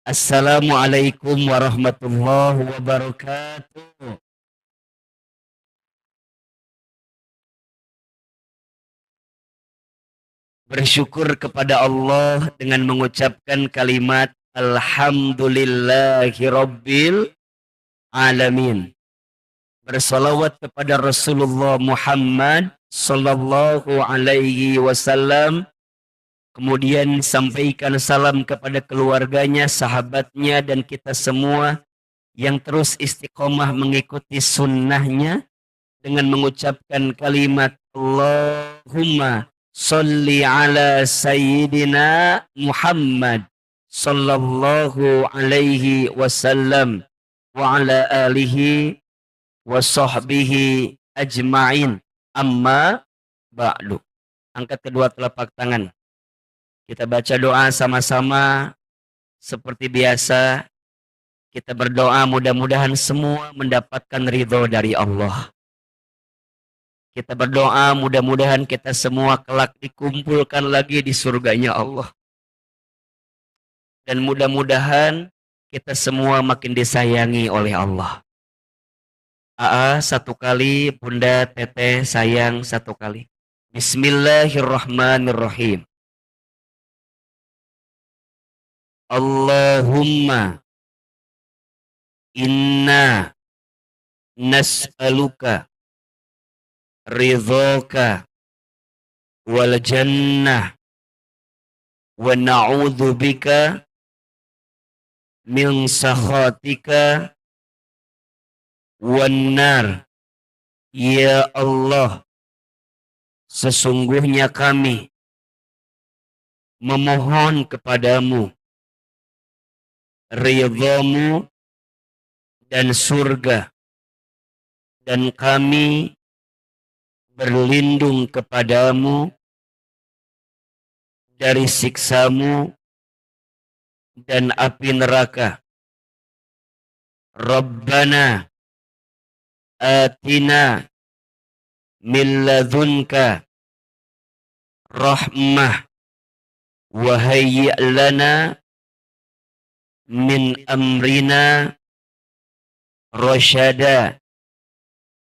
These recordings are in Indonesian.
Assalamualaikum warahmatullahi wabarakatuh. Bersyukur kepada Allah dengan mengucapkan kalimat Alhamdulillahi Rabbil Alamin. Bersalawat kepada Rasulullah Muhammad Sallallahu Alaihi Wasallam. Kemudian sampaikan salam kepada keluarganya, sahabatnya, dan kita semua yang terus istiqomah mengikuti sunnahnya dengan mengucapkan kalimat Allahumma salli ala sayyidina Muhammad sallallahu alaihi wasallam wa ala alihi wa sahbihi ajma'in, amma ba'du. Angkat kedua telapak tangan. Kita baca doa sama-sama seperti biasa. Kita berdoa mudah-mudahan semua mendapatkan ridho dari Allah. Kita berdoa mudah-mudahan kita semua kelak dikumpulkan lagi di surganya Allah. Dan mudah-mudahan kita semua makin disayangi oleh Allah. Aa satu kali, Bunda Teteh sayang satu kali. Bismillahirrahmanirrahim. Allahumma inna nas'aluka ridhoka wal jannah wa na'udzu bika min sakhatika wan nar. Ya Allah, sesungguhnya kami memohon kepadamu ridhamu dan surga, dan kami berlindung kepadamu dari siksamu dan api neraka. Rabbana atina min ladunka rahmah wa hayyi' lana min amrina rasyada.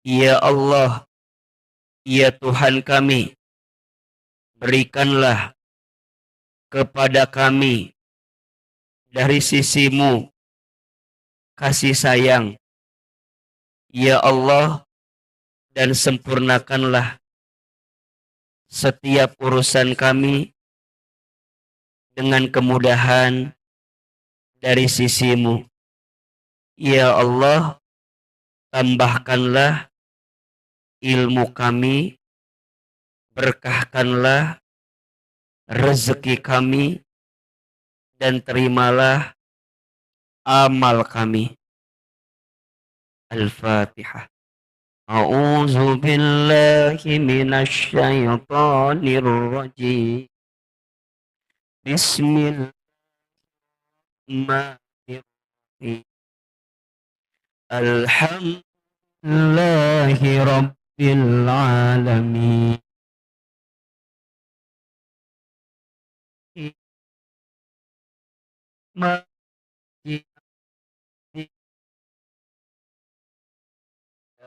Ya Allah, ya Tuhan kami, berikanlah kepada kami dari sisimu kasih sayang. Ya Allah, dan sempurnakanlah setiap urusan kami dengan kemudahan dari sisimu. Ya Allah, tambahkanlah ilmu kami, berkahkanlah rezeki kami, dan terimalah amal kami. Al-Fatihah. A'udzu billahi minasy syaithanir rajim. Bismillahirrahmanirrahim. Alhamdulillahi rabbil alamin.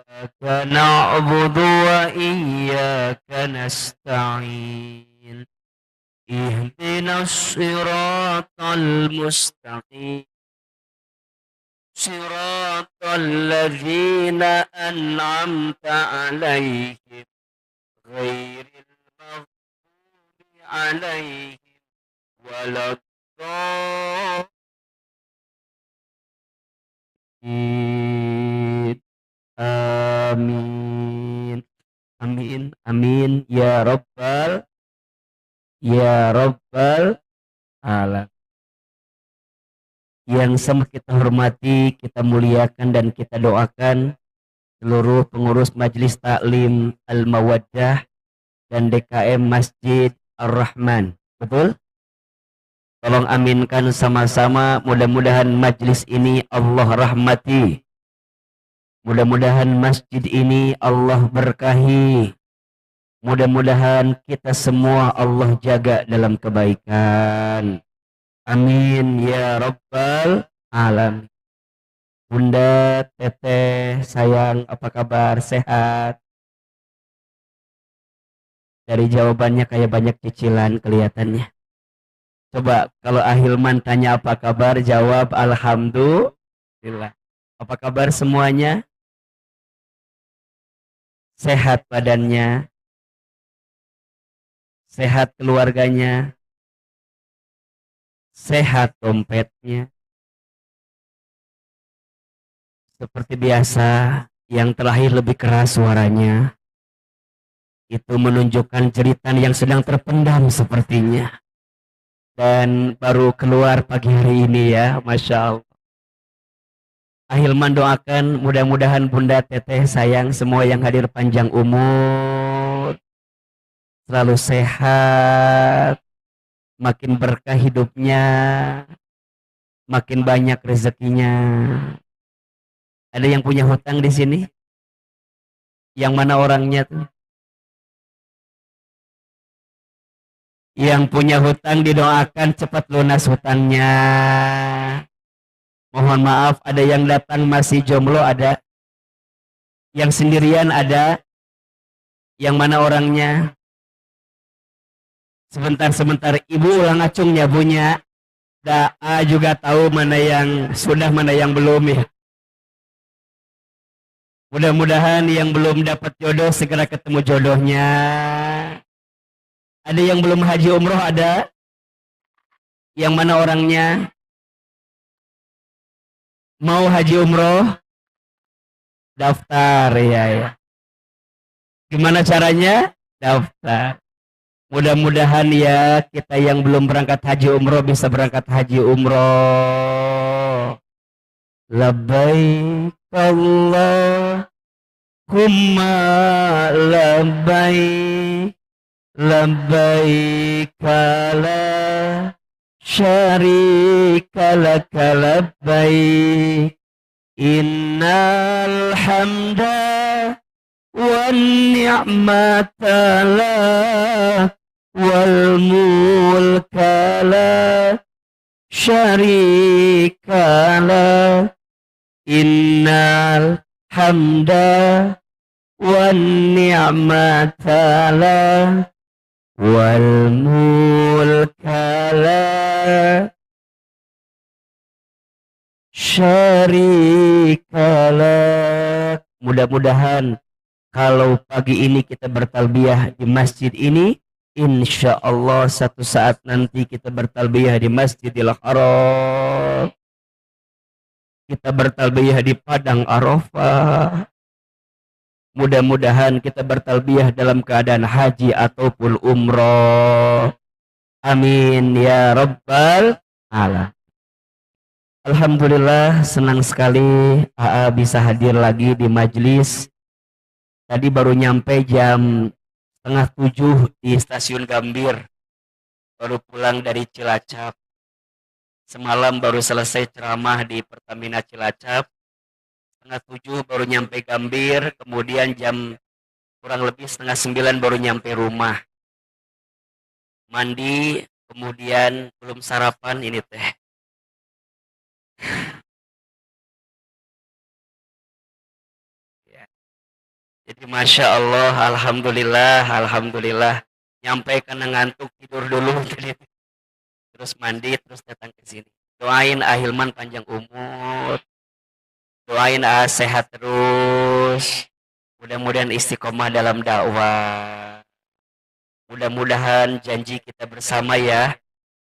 Iyyaka na'budu wa iyyaka nasta'in. Ihdinas siratal mustaqim. Siratal ladzina an'amta 'alaihim ghairil maghdubi 'alaihim waladdallin. Amin. Amin. Amin. Ya Rabbal Alamin. Yang sama kita hormati, kita muliakan, dan kita doakan seluruh pengurus Majelis Taklim Al-Mawaddah dan DKM Masjid Ar-Rahman. Betul? Tolong aminkan sama-sama, mudah-mudahan majlis ini Allah rahmati. Mudah-mudahan masjid ini Allah berkahi. Mudah-mudahan kita semua Allah jaga dalam kebaikan. Amin ya rabbal alamin. Bunda, teteh, sayang, apa kabar? Sehat? Dari jawabannya kayak banyak cicilan kelihatannya. Coba kalau Ahilman tanya apa kabar, jawab alhamdulillah. Apa kabar semuanya? Sehat badannya, sehat keluarganya, sehat dompetnya. Seperti biasa, yang terakhir lebih keras suaranya. Itu menunjukkan jeritan yang sedang terpendam sepertinya. Dan baru keluar pagi hari ini ya, Masya Allah. Ahilman doakan mudah-mudahan Bunda Teteh sayang semua yang hadir panjang umur, selalu sehat, makin berkah hidupnya, makin banyak rezekinya. Ada yang punya hutang di sini? Yang mana orangnya tuh? Yang punya hutang didoakan cepat lunas hutangnya. Mohon maaf, ada yang datang masih jomblo, ada yang sendirian, ada yang mana orangnya? Sebentar-sebentar, ibu ulang acungnya punya. Daa juga tahu mana yang sudah, mana yang belum ya. Mudah-mudahan yang belum dapat jodoh segera ketemu jodohnya. Ada yang belum haji umroh, ada yang mana orangnya? Mau haji umroh? Daftar ya ya. Gimana caranya? Daftar. Mudah-mudahan ya kita yang belum berangkat haji umroh bisa berangkat haji umroh. Labbaik Allahumma labbaik, labbaik la syarika laka labbaik, innal hamda wan ni'mata lak wal mulka la syarika lak, innal hamda wan ni'mata lak wal mulka la syarika lak. Mudah-mudahan kalau pagi ini kita bertalbiyah di masjid ini, insya Allah satu saat nanti kita bertalbiyah di Masjidil Haram, kita bertalbiyah di Padang Arafah. Mudah-mudahan kita bertalbiyah dalam keadaan haji ataupun umroh. Amin ya rabbal alamin. Alhamdulillah, senang sekali AA bisa hadir lagi di majelis. Tadi baru nyampe jam 6:30 di stasiun Gambir. Baru pulang dari Cilacap. Semalam baru selesai ceramah di Pertamina Cilacap. 6:30 baru nyampe Gambir. Kemudian jam kurang lebih 8:30 baru nyampe rumah. Mandi, kemudian belum sarapan ini teh. Jadi Masya Allah, Alhamdulillah, Alhamdulillah. Nyampe karena ngantuk tidur dulu. Terus mandi, terus datang ke sini. Doain Ahilman panjang umur. Doain sehat terus. Mudah-mudahan istiqomah dalam dakwah. Mudah-mudahan janji kita bersama ya.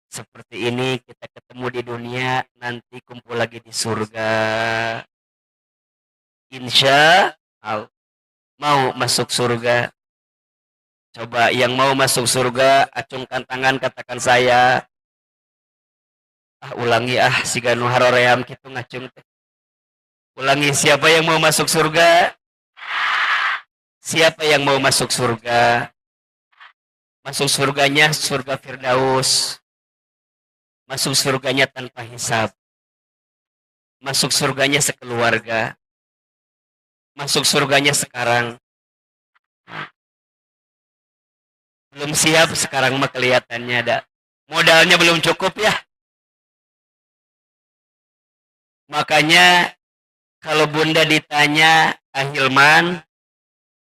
Seperti ini kita ketemu di dunia, nanti kumpul lagi di surga. Insya Allah. Mau masuk surga? Coba yang mau masuk surga, acungkan tangan, katakan saya. Ulangi si ganu haroream gitu ngacung. Ulangi, siapa yang mau masuk surga? Siapa yang mau masuk surga? Masuk surganya surga Firdaus. Masuk surganya tanpa hisab. Masuk surganya sekeluarga. Masuk surganya sekarang. Belum siap sekarang mah kelihatannya ada. Modalnya belum cukup ya. Makanya kalau Bunda ditanya, Ahilman,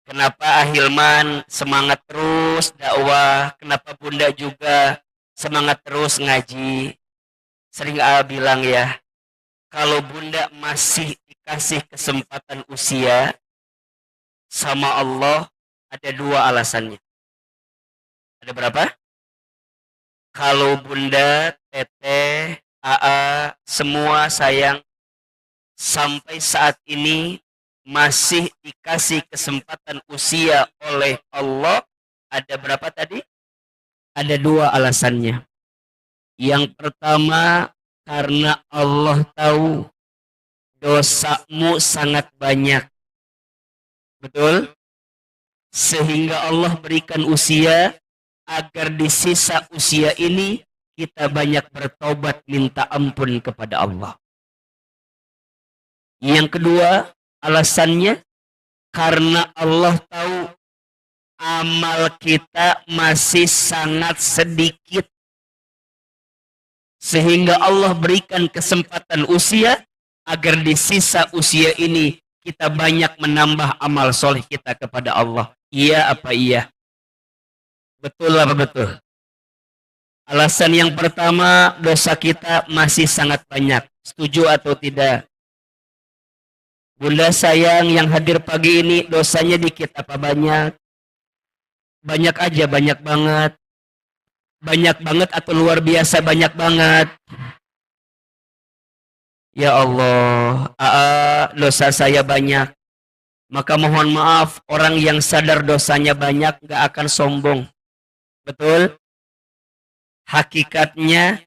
kenapa Ahilman semangat terus dakwah? Kenapa Bunda juga semangat terus ngaji? Sering bilang ya, kalau Bunda masih dikasih kesempatan usia sama Allah, ada dua alasannya. Ada berapa? Kalau Bunda, Teteh, AA, semua sayang, sampai saat ini masih dikasih kesempatan usia oleh Allah, ada berapa tadi? Ada dua alasannya. Yang pertama, karena Allah tahu dosamu sangat banyak. Betul? Sehingga Allah berikan usia agar di sisa usia ini kita banyak bertobat minta ampun kepada Allah. Yang kedua, alasannya karena Allah tahu amal kita masih sangat sedikit. Sehingga Allah berikan kesempatan usia agar di sisa usia ini kita banyak menambah amal soleh kita kepada Allah. Iya apa iya? Betul apa betul? Alasan yang pertama, dosa kita masih sangat banyak. Setuju atau tidak? Bunda sayang yang hadir pagi ini, dosanya dikit apa banyak? Banyak aja, banyak banget. Banyak banget atau luar biasa banyak banget? Ya Allah, dosa saya banyak. Maka mohon maaf, orang yang sadar dosanya banyak gak akan sombong. Betul? Hakikatnya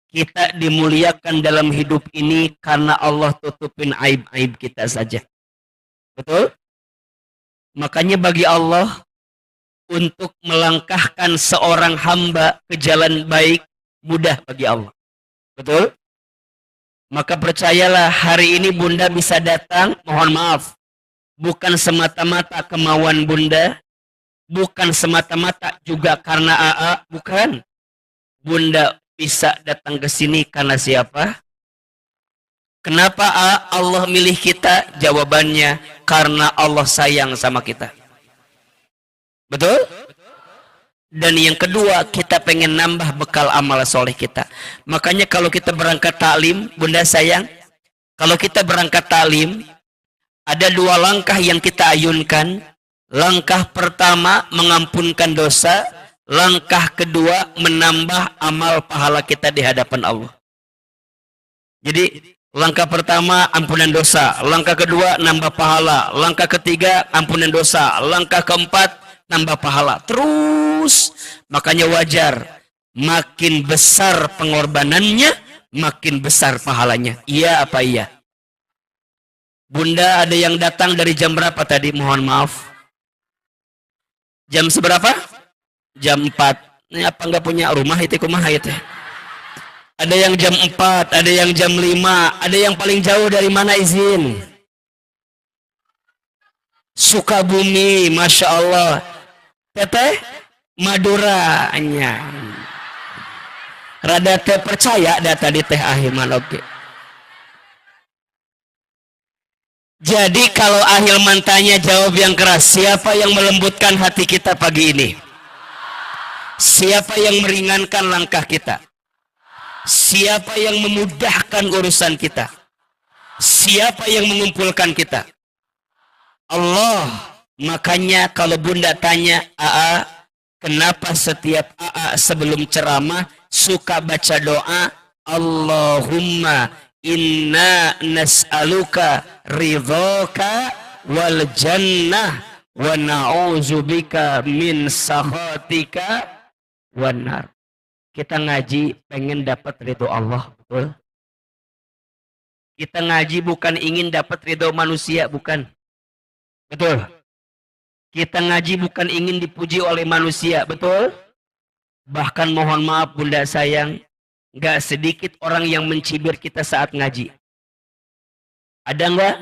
kita dimuliakan dalam hidup ini karena Allah tutupin aib-aib kita saja. Betul? Makanya bagi Allah untuk melangkahkan seorang hamba ke jalan baik mudah bagi Allah. Betul? Maka percayalah hari ini Bunda bisa datang, mohon maaf, bukan semata-mata kemauan Bunda, bukan semata-mata juga karena AA, bukan. Bunda bisa datang ke sini karena siapa? Kenapa Allah milih kita? Jawabannya karena Allah sayang sama kita. Betul? Dan yang kedua, kita pengen nambah bekal amal soleh kita. Makanya kalau kita berangkat taklim, Bunda sayang, kalau kita berangkat taklim, ada dua langkah yang kita ayunkan. Langkah pertama, mengampunkan dosa. Langkah kedua, menambah amal pahala kita di hadapan Allah. Jadi, langkah pertama, ampunan dosa. Langkah kedua, nambah pahala. Langkah ketiga, ampunan dosa. Langkah keempat, nambah pahala. Terus, makanya wajar. Makin besar pengorbanannya, makin besar pahalanya. Iya apa iya? Bunda ada yang datang dari jam berapa tadi? Mohon maaf. Jam seberapa? Jam 4. Ini apa nggak punya rumah itu kumaha itu? Ada yang jam 4, ada yang jam 5, ada yang paling jauh dari mana izin? Sukabumi, Masya Allah. Teteh, Maduranya. Rada teh percaya data di Teh Ahilman, oke. Jadi kalau Ahilman tanya jawab yang keras, siapa yang melembutkan hati kita pagi ini? Siapa yang meringankan langkah kita? Siapa yang memudahkan urusan kita? Siapa yang mengumpulkan kita? Allah. Makanya kalau Bunda tanya, kenapa setiap sebelum ceramah suka baca doa, Allahumma inna nas'aluka ridhoka wal jannah wa na'udzubika min sakhatika wanar. Kita ngaji pengen dapat ridho Allah, betul? Kita ngaji bukan ingin dapat ridho manusia, bukan. Betul. Kita ngaji bukan ingin dipuji oleh manusia, betul? Bahkan mohon maaf Bunda sayang, gak sedikit orang yang mencibir kita saat ngaji. Ada nggak?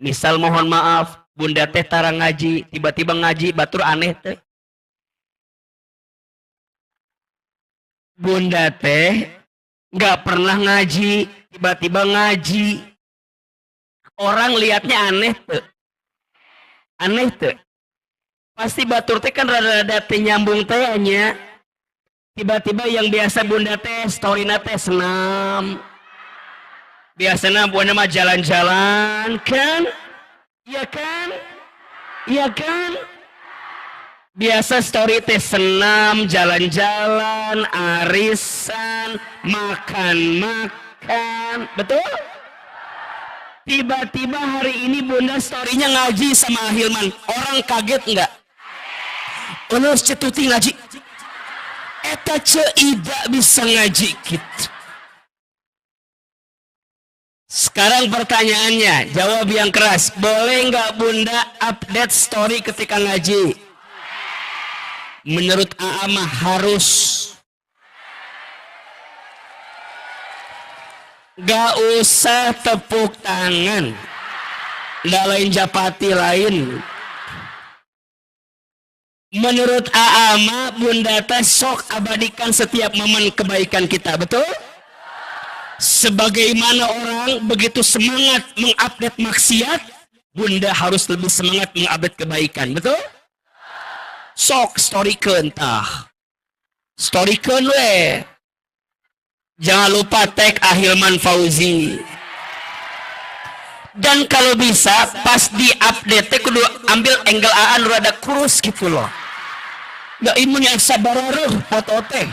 Misal mohon maaf, Bunda teh tara ngaji, tiba-tiba ngaji batur aneh teh. Bunda teh nggak pernah ngaji, tiba-tiba ngaji. Orang lihatnya aneh tuh. Aneh tuh. Pasti batur teh kan rada-rada teh nyambung teh nya. Tiba-tiba yang biasa bunda teh storina teh senam. Biasanya bunda mah jalan-jalan kan? Iya kan? Iya kan? Biasa story teh senam, jalan-jalan, arisan, makan-makan. Betul? Tiba-tiba hari ini bunda storynya ngaji sama Hilman. Orang kaget enggak? Ono cetuti ngaji. Eta ceuida bisa ngaji gitu. Sekarang pertanyaannya, jawab yang keras. Boleh enggak bunda update story ketika ngaji? Menurut AA mah harus. Gak usah tepuk tangan. Nggak lain japati lain. Menurut Aama, bunda teh sok abadikan setiap momen kebaikan kita, betul? Sebagaimana orang begitu semangat mengupdate maksiat, bunda harus lebih semangat mengupdate kebaikan, betul? Sok storykeun tah. Storykeun we. Jangan lupa tag Ahilman Fauzi. Dan kalau bisa pas di update kudu ambil angle aan rada kurus gitu loh. Nggak imun yang sabararuh foto teh.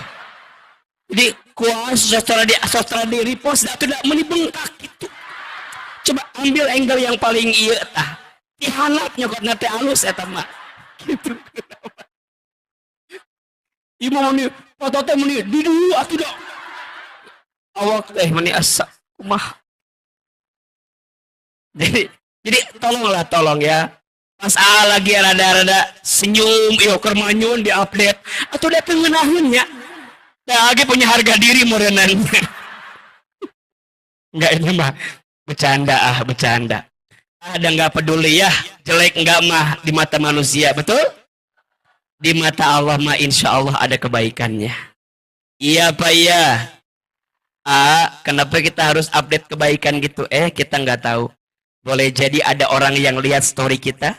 Jadi kuas sostra di repost atau tidak menibengkak gitu. Coba ambil angle yang paling iya tah. Dihanap nyokot nate halus eta mah. Gitu. Ibu meni foto teh meni di dulu atuh dah. Awak teh meni asa kumah. Jadi tolong ya. Pas lagi rada-rada senyum, iyo kermanyun di update atau dia pengenahan ya. Nah, lagi punya harga diri merenang. Enggak, ini mah bercanda bercanda. Ada nggak peduli ya, jelek enggak mah di mata manusia, betul? Di mata Allah mah insya Allah ada kebaikannya. Iya Pak ya. Kenapa kita harus update kebaikan gitu? Kita nggak tahu. Boleh jadi ada orang yang lihat story kita,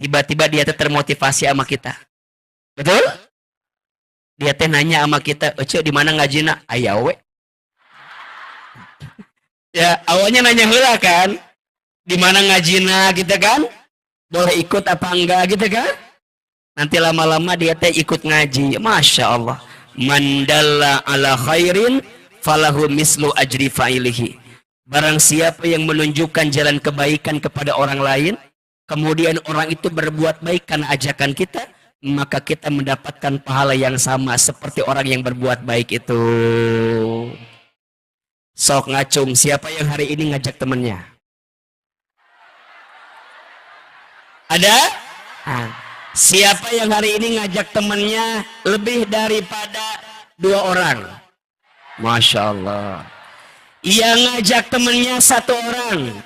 tiba-tiba dia termotivasi sama kita. Betul? Dia teh nanya sama kita, "Ece di mana ngajina?" Ayawe. Ya, awalnya nanya heula kan? Di mana ngajina gitu kan? Boleh ikut apa enggak gitu kan? Nanti lama-lama dia teh ikut ngaji. Masya Allah. Mandalla ala khairin falahu mislu ajri fa'ilihi. Barang siapa yang menunjukkan jalan kebaikan kepada orang lain, kemudian orang itu berbuat baik karena ajakan kita, maka kita mendapatkan pahala yang sama seperti orang yang berbuat baik itu. Sok ngacung, siapa yang hari ini ngajak temannya? Ada? Siapa yang hari ini ngajak temannya lebih daripada 2 orang? Masya Allah. Yang ngajak temannya 1 orang.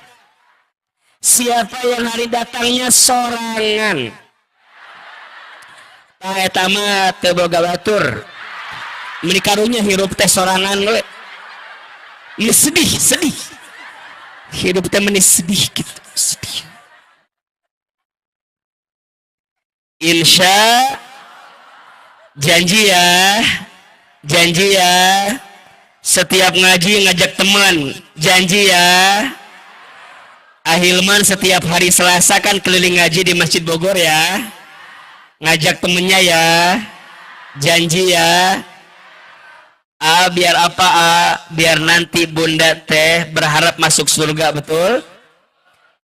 Siapa yang hari datangnya sorangan? Eta mah teu boga batur. Menikarunya hirup teh sorangan we. Ini sedih. Hidup teh meni sedih gitu, sedih. Insya janji ya. Setiap ngaji ngajak teman, janji ya. Ahilman setiap hari Selasa kan keliling ngaji di Masjid Bogor ya. Ngajak temennya ya. Janji ya. Biar apa biar nanti bunda teh berharap masuk surga, betul?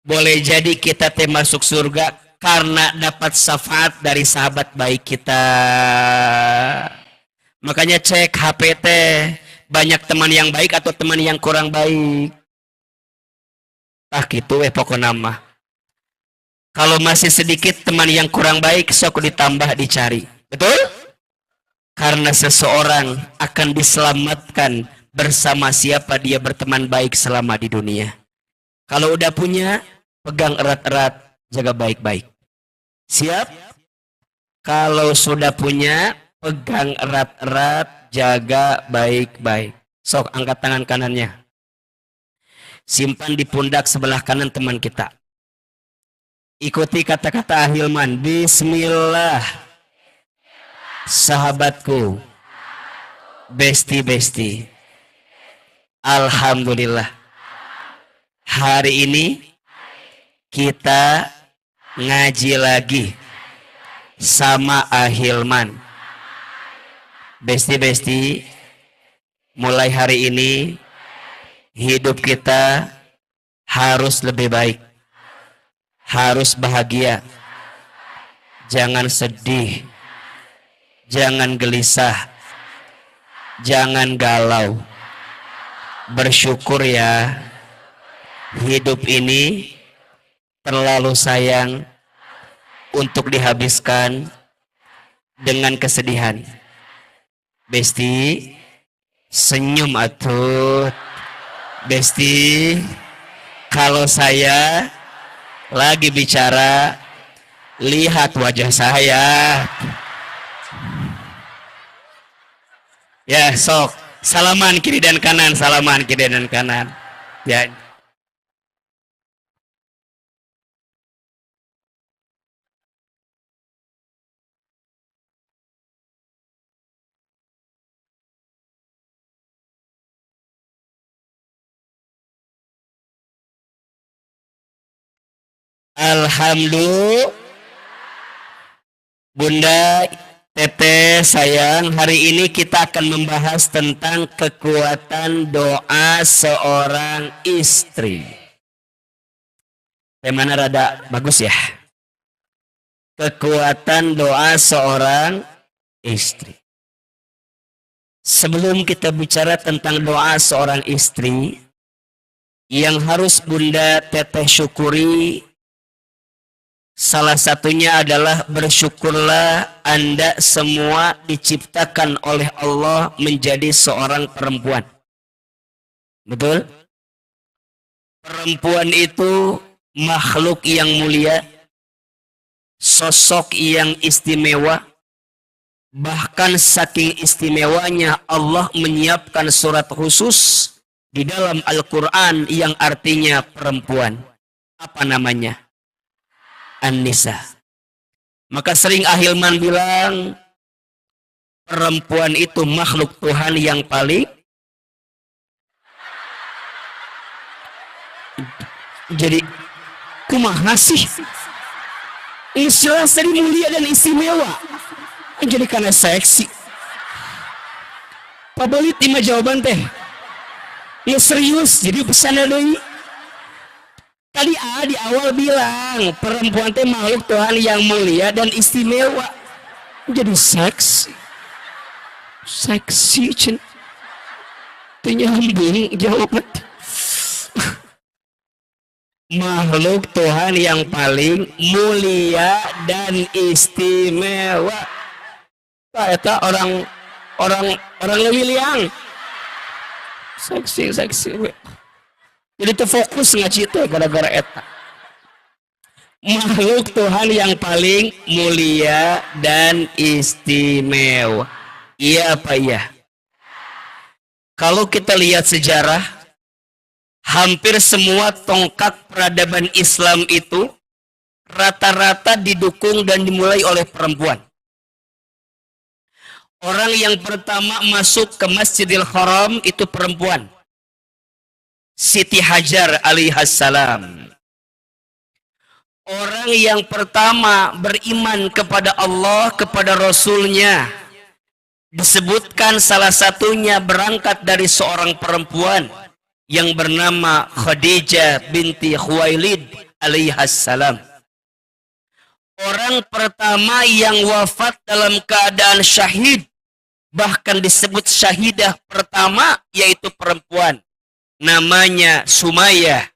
Boleh jadi kita teh masuk surga karena dapat syafaat dari sahabat baik kita. Makanya cek HP teh, banyak teman yang baik atau teman yang kurang baik. Gitu pokoknya mah. Kalau masih sedikit teman yang kurang baik, sok ditambah dicari. Betul? Karena seseorang akan diselamatkan bersama siapa dia berteman baik selama di dunia. Kalau udah punya, pegang erat-erat, jaga baik-baik. Siap? Kalau sudah punya, pegang erat-erat, jaga baik-baik. Sok angkat tangan kanannya. Simpan di pundak sebelah kanan teman kita. Ikuti kata-kata Ahilman. Bismillah. Sahabatku. Besti-besti. Alhamdulillah. Hari ini kita ngaji lagi sama Ahilman. Besti-besti, mulai hari ini hidup kita harus lebih baik, harus bahagia, jangan sedih, jangan gelisah, jangan galau, bersyukur ya. Hidup ini terlalu sayang untuk dihabiskan dengan kesedihan. Besti, senyum atuh. Besti, kalau saya lagi bicara, lihat wajah saya. Ya, sok. Salaman kiri dan kanan, salaman kiri dan kanan. Ya. Alhamdulillah. Bunda, Teteh, sayang, hari ini kita akan membahas tentang kekuatan doa seorang istri. Temanya rada bagus ya. Kekuatan doa seorang istri. Sebelum kita bicara tentang doa seorang istri, yang harus Bunda Teteh syukuri, salah satunya adalah bersyukurlah Anda semua diciptakan oleh Allah menjadi seorang perempuan. Betul? Perempuan itu makhluk yang mulia, sosok yang istimewa. Bahkan saking istimewanya Allah menyiapkan surat khusus di dalam Al-Quran yang artinya perempuan. Apa namanya? An-Nisa. Maka sering Ahilman bilang perempuan itu makhluk Tuhan yang paling jadi kumaha sih? Istilah tadi mulia dan istimewa. Jadi karena seksi. Pabalit lima jawaban teh. Ya serius, jadi pesan doi. Tadi di awal bilang perempuan teh makhluk Tuhan yang mulia dan istimewa. Jadi seksi. Seksi cen. Nyambung jawaban. Makhluk Tuhan yang paling mulia dan istimewa. Eta orang lewiliang. Seksi. Jadi terfokus ngaji teh gara-gara eta. Makhluk Tuhan yang paling mulia dan istimewa. Iya apa iya? Kalau kita lihat sejarah, hampir semua tongkat peradaban Islam itu rata-rata didukung dan dimulai oleh perempuan. Orang yang pertama masuk ke Masjidil Haram itu perempuan. Siti Hajar alaihassalam. Orang yang pertama beriman kepada Allah, kepada Rasulnya. Disebutkan salah satunya berangkat dari seorang perempuan yang bernama Khadijah binti Khuwailid alaihassalam. Orang pertama yang wafat dalam keadaan syahid, bahkan disebut syahidah pertama, yaitu perempuan. Namanya Sumayyah.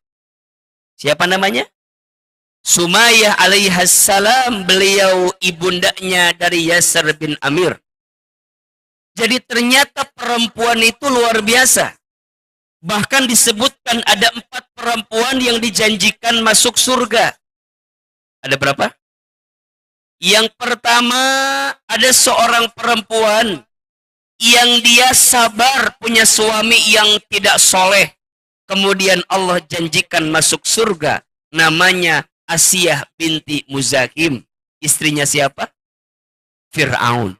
Siapa namanya? Sumayyah alaihassalam, beliau ibundanya dari Yasir bin Amir. Jadi ternyata perempuan itu luar biasa. Bahkan disebutkan ada 4 perempuan yang dijanjikan masuk surga. Ada berapa? Yang pertama, ada seorang perempuan yang dia sabar punya suami yang tidak soleh. Kemudian Allah janjikan masuk surga. Namanya Asiyah binti Muzahim. Istrinya siapa? Fir'aun.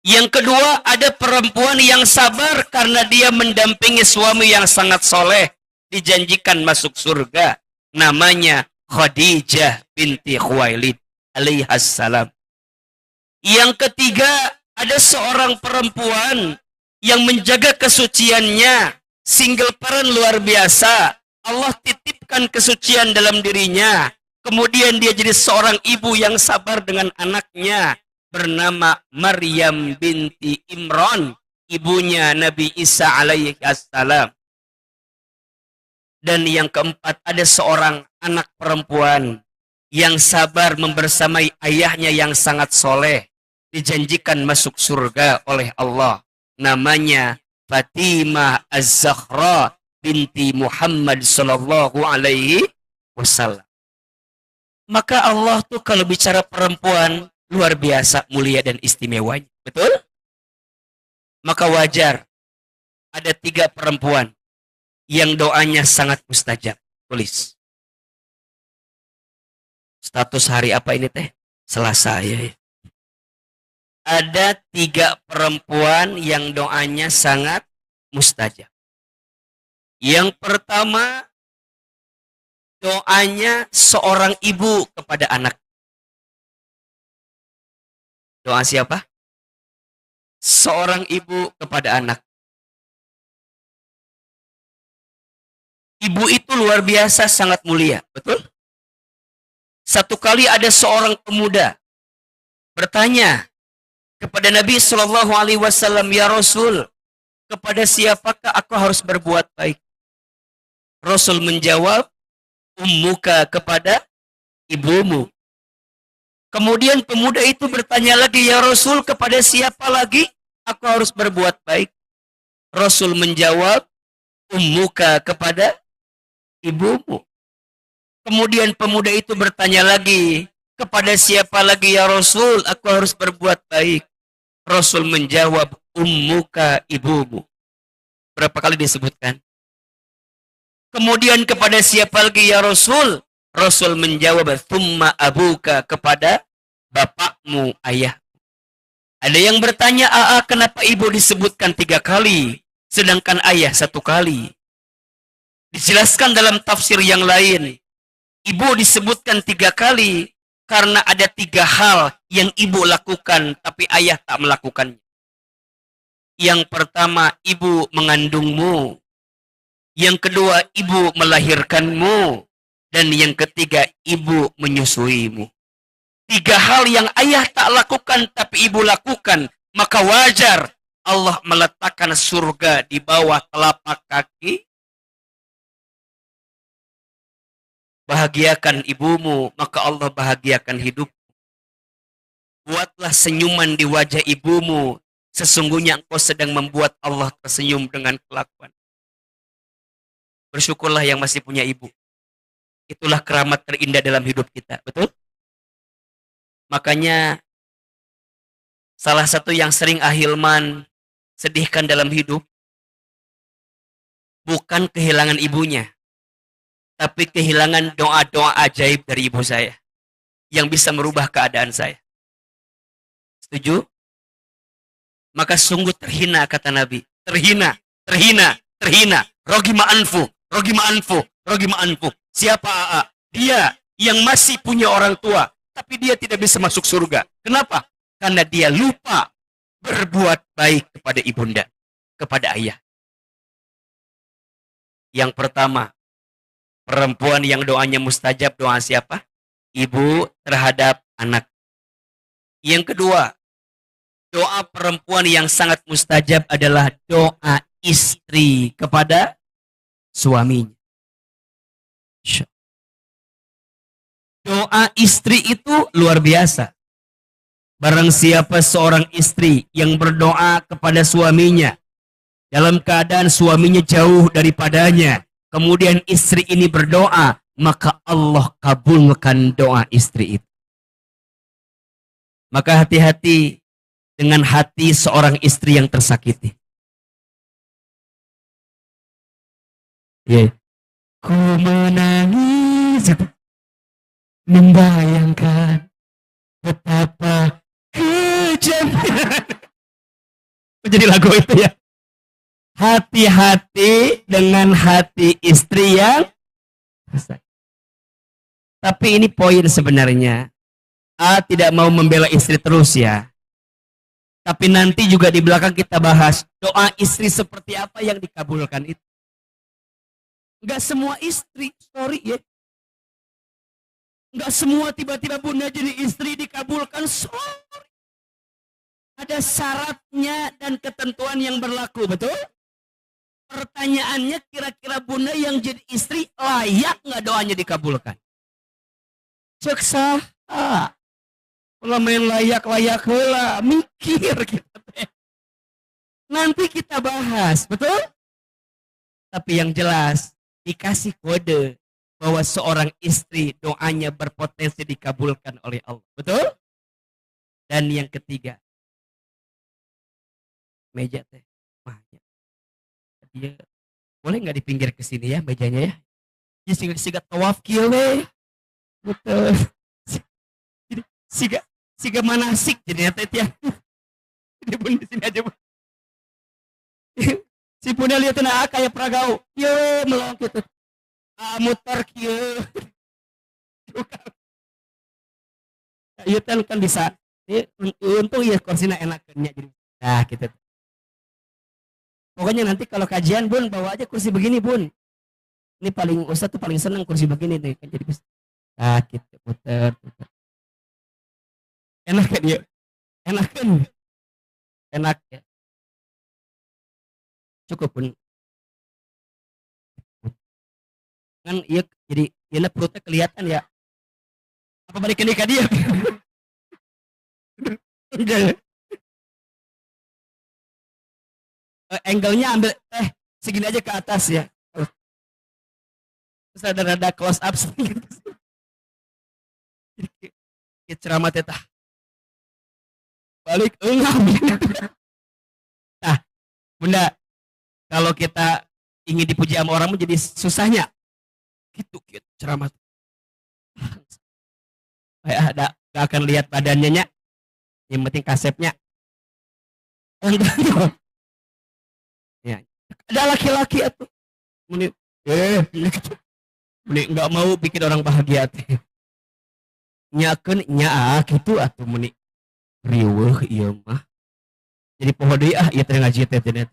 Yang kedua, ada perempuan yang sabar karena dia mendampingi suami yang sangat soleh. Dijanjikan masuk surga. Namanya Khadijah binti Khuwailid alaihassalam. Yang ketiga, ada seorang perempuan yang menjaga kesuciannya. Single parent luar biasa. Allah titipkan kesucian dalam dirinya. Kemudian dia jadi seorang ibu yang sabar dengan anaknya. Bernama Maryam binti Imran, ibunya Nabi Isa alaihi assalam. Dan yang keempat, ada seorang anak perempuan yang sabar membersamai ayahnya yang sangat soleh, dijanjikan masuk surga oleh Allah. Namanya Fatimah Az-Zahra binti Muhammad sallallahu alaihi wasallam. Maka Allah tuh kalau bicara perempuan luar biasa mulia dan istimewanya. Betul? Maka wajar ada 3 perempuan yang doanya sangat mustajab. Tulis. Status hari apa ini teh? Selasa ya. Ada 3 perempuan yang doanya sangat mustajab. Yang pertama, doanya seorang ibu kepada anak. Doa siapa? Seorang ibu kepada anak. Ibu itu luar biasa sangat mulia, betul? Satu kali ada seorang pemuda bertanya kepada Nabi Shallallahu Alaihi Wasallam, ya Rasul, kepada siapakah aku harus berbuat baik? Rasul menjawab, ummuka, kepada ibumu. Kemudian pemuda itu bertanya lagi, ya Rasul, kepada siapa lagi aku harus berbuat baik? Rasul menjawab, ummuka, kepada ibumu. Kemudian pemuda itu bertanya lagi, kepada siapa lagi ya Rasul aku harus berbuat baik? Rasul menjawab, ummuka, ibumu. Berapa kali disebutkan? Kemudian kepada siapa lagi ya Rasul? Rasul menjawab, thumma abuka, kepada bapakmu, ayah. Ada yang bertanya, kenapa ibu disebutkan 3 kali, sedangkan ayah 1 kali? Dijelaskan dalam tafsir yang lain, ibu disebutkan 3 kali karena ada 3 hal yang ibu lakukan tapi ayah tak melakukannya. Yang pertama, ibu mengandungmu. Yang kedua, ibu melahirkanmu. Dan yang ketiga, ibu menyusuimu. 3 hal yang ayah tak lakukan tapi ibu lakukan, maka wajar Allah meletakkan surga di bawah telapak kaki. Bahagiakan ibumu, maka Allah bahagiakan hidupmu. Buatlah senyuman di wajah ibumu, sesungguhnya engkau sedang membuat Allah tersenyum dengan kelakuan. Bersyukurlah yang masih punya ibu. Itulah keramat terindah dalam hidup kita, betul? Makanya salah satu yang sering Ahilman sedihkan dalam hidup bukan kehilangan ibunya, tapi kehilangan doa-doa ajaib dari ibu saya yang bisa merubah keadaan saya. Setuju? Maka sungguh terhina, kata Nabi. Terhina, terhina, terhina. Rogima anfu, rogima anfu, rogima anfu. Siapa AA? Dia yang masih punya orang tua, tapi dia tidak bisa masuk surga. Kenapa? Karena dia lupa berbuat baik kepada ibunda, kepada ayah. Yang pertama, perempuan yang doanya mustajab, doa siapa? Ibu terhadap anak. Yang kedua, doa perempuan yang sangat mustajab adalah doa istri kepada suaminya. Doa istri itu luar biasa. Barang siapa seorang istri yang berdoa kepada suaminya dalam keadaan suaminya jauh daripadanya, kemudian istri ini berdoa, maka Allah kabulkan doa istri itu. Maka hati-hati dengan hati seorang istri yang tersakiti. Ya, ku menangis membayangkan betapa kejamnya. Menjadi lagu itu ya. Hati-hati dengan hati istri yang rusak. Tapi ini poin sebenarnya. A tidak mau membela istri terus ya. Tapi nanti juga di belakang kita bahas doa istri seperti apa yang dikabulkan itu. Enggak semua istri, sorry ya. Enggak semua tiba-tiba bunda jadi istri dikabulkan, sorry. Ada syaratnya dan ketentuan yang berlaku, betul? Pertanyaannya kira-kira bunda yang jadi istri layak nggak doanya dikabulkan? Cek sah. Kalau main layak-layak heula, mikir kita teh. Nanti kita bahas, betul? Tapi yang jelas dikasih kode bahwa seorang istri doanya berpotensi dikabulkan oleh Allah, betul? Dan yang ketiga, meja teh, dia boleh nggak di pinggir ke sini ya mejanya ya? Ya siga tawaf kieu we. Betul. Siga manasik jadinya teh ya. Di pun di sini aja. Si punya lihat na kayak pragau. Kieu melong kitu. Muter kieu. Ieu kan bisa. Untung ya kursina enakeunnya jadi. Nah, gitu. Pokoknya nanti kalau kajian bun bawa aja kursi begini bun. Ini paling Ustaz tuh paling senang kursi begini nih kan jadi bisa. Nah, gitu puter. Enak kan ya? Enak kan? Enak ya. Cukup pun. Kan iya jadi dia perutnya kelihatan ya. Apa balik ke dia? Enggak. Angle-nya ambil segini aja ke atas ya. Terus ada close up sedikit. Ceramah tetah. Balik enggak. Nah, bunda, kalau kita ingin dipuji sama orang menjadi susahnya. Gitu ceramah. Ada gak akan lihat badannya nya. Yang penting kasepnya. Ya. Ada laki-laki atau menit nggak mau bikin orang bahagia teh. Nyakeun nya gitu atuh meni riweuh ieu mah. Jadi poho deui ieu teh ngaji teh teh.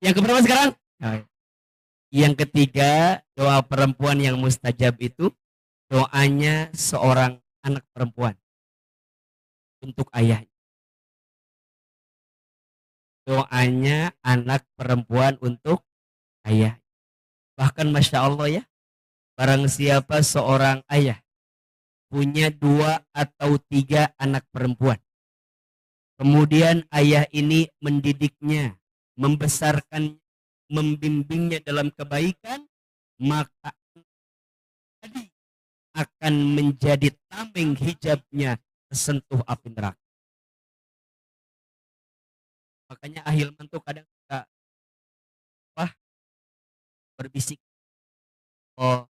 Yang keberapa sekarang? Yang ketiga, doa perempuan yang mustajab itu doanya seorang anak perempuan untuk ayahnya. Doanya anak perempuan untuk ayah. Bahkan Masya Allah ya, barang siapa seorang ayah punya 2 atau 3 anak perempuan. Kemudian ayah ini mendidiknya, membesarkan, membimbingnya dalam kebaikan, maka akan menjadi tameng hijabnya tersentuh api neraka. Makanya ahilman tuh kadang suka berbisik, oh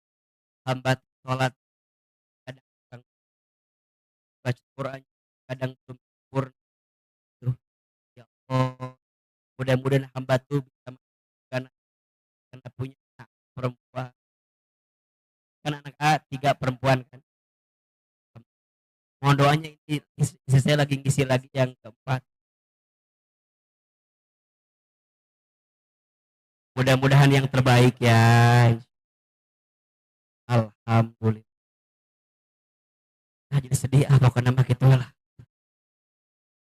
hambat sholat, kadang baca Quran, kadang belum sempurna. Ya Allah, mudah-mudahan hamba tuh bisa karena punya anak perempuan. Kan anak A 3 perempuan kan. Mohon doanya ini saya lagi ngisi lagi yang keempat. Mudah-mudahan yang terbaik ya. Alhamdulillah. Nah, jadi sedih pokoknya mah gitu lah.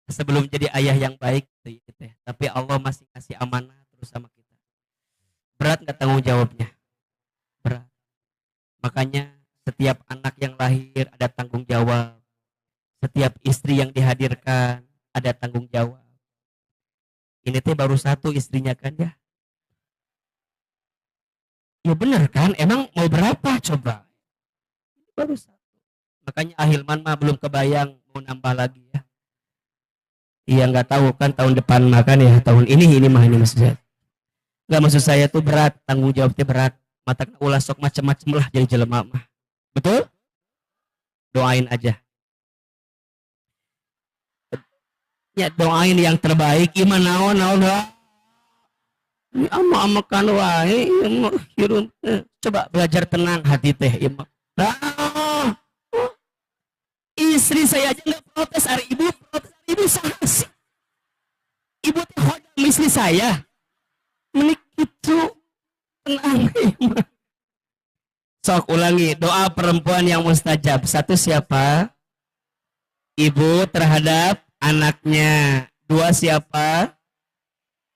Sebelum jadi ayah yang baik gitu ya. Tapi Allah masih kasih amanah terus sama kita. Berat nggak tanggung jawabnya? Berat. Makanya setiap anak yang lahir ada tanggung jawab. Setiap istri yang dihadirkan ada tanggung jawab. Ini teh baru 1 istrinya kan ya? Ya bener kan? Emang mau berapa coba? Baru 1. Makanya ahilman mah belum kebayang mau nambah lagi ya. Iya nggak tahu kan tahun depan makan ya tahun ini mah ini maksudnya. Enggak, maksud saya tuh berat, tanggung jawabnya berat. Mata ulah sok macam-macam lah jadi jelema mah. Betul? Doain aja. Ya doain yang terbaik. Iman naon naon ini ama kan wae hirup. Coba belajar tenang hati teh iman. Nah, istri saya aja nggak protes, hari ibu protes, hari ibu sih. Ibu teh hodam istri saya. Menik itu tenang iman. Sok ulangi doa perempuan yang mustajab. Satu siapa? Ibu terhadap anaknya. Dua siapa?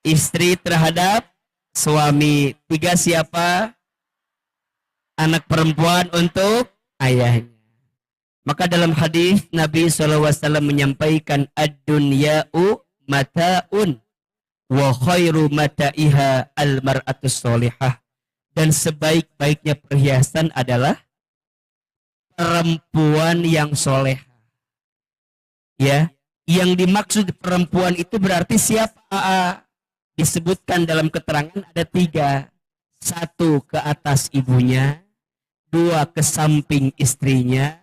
Istri terhadap suami. Tiga siapa? Anak perempuan untuk ayahnya. Maka dalam hadis Nabi SAW menyampaikan ad-dunya'u mata'un wa khairu mata'iha al-mar'atus solihah. Dan sebaik-baiknya perhiasan adalah perempuan yang soleh. Ya, yang dimaksud perempuan itu berarti siapa? Disebutkan dalam keterangan ada tiga. Satu ke atas ibunya, dua ke samping istrinya,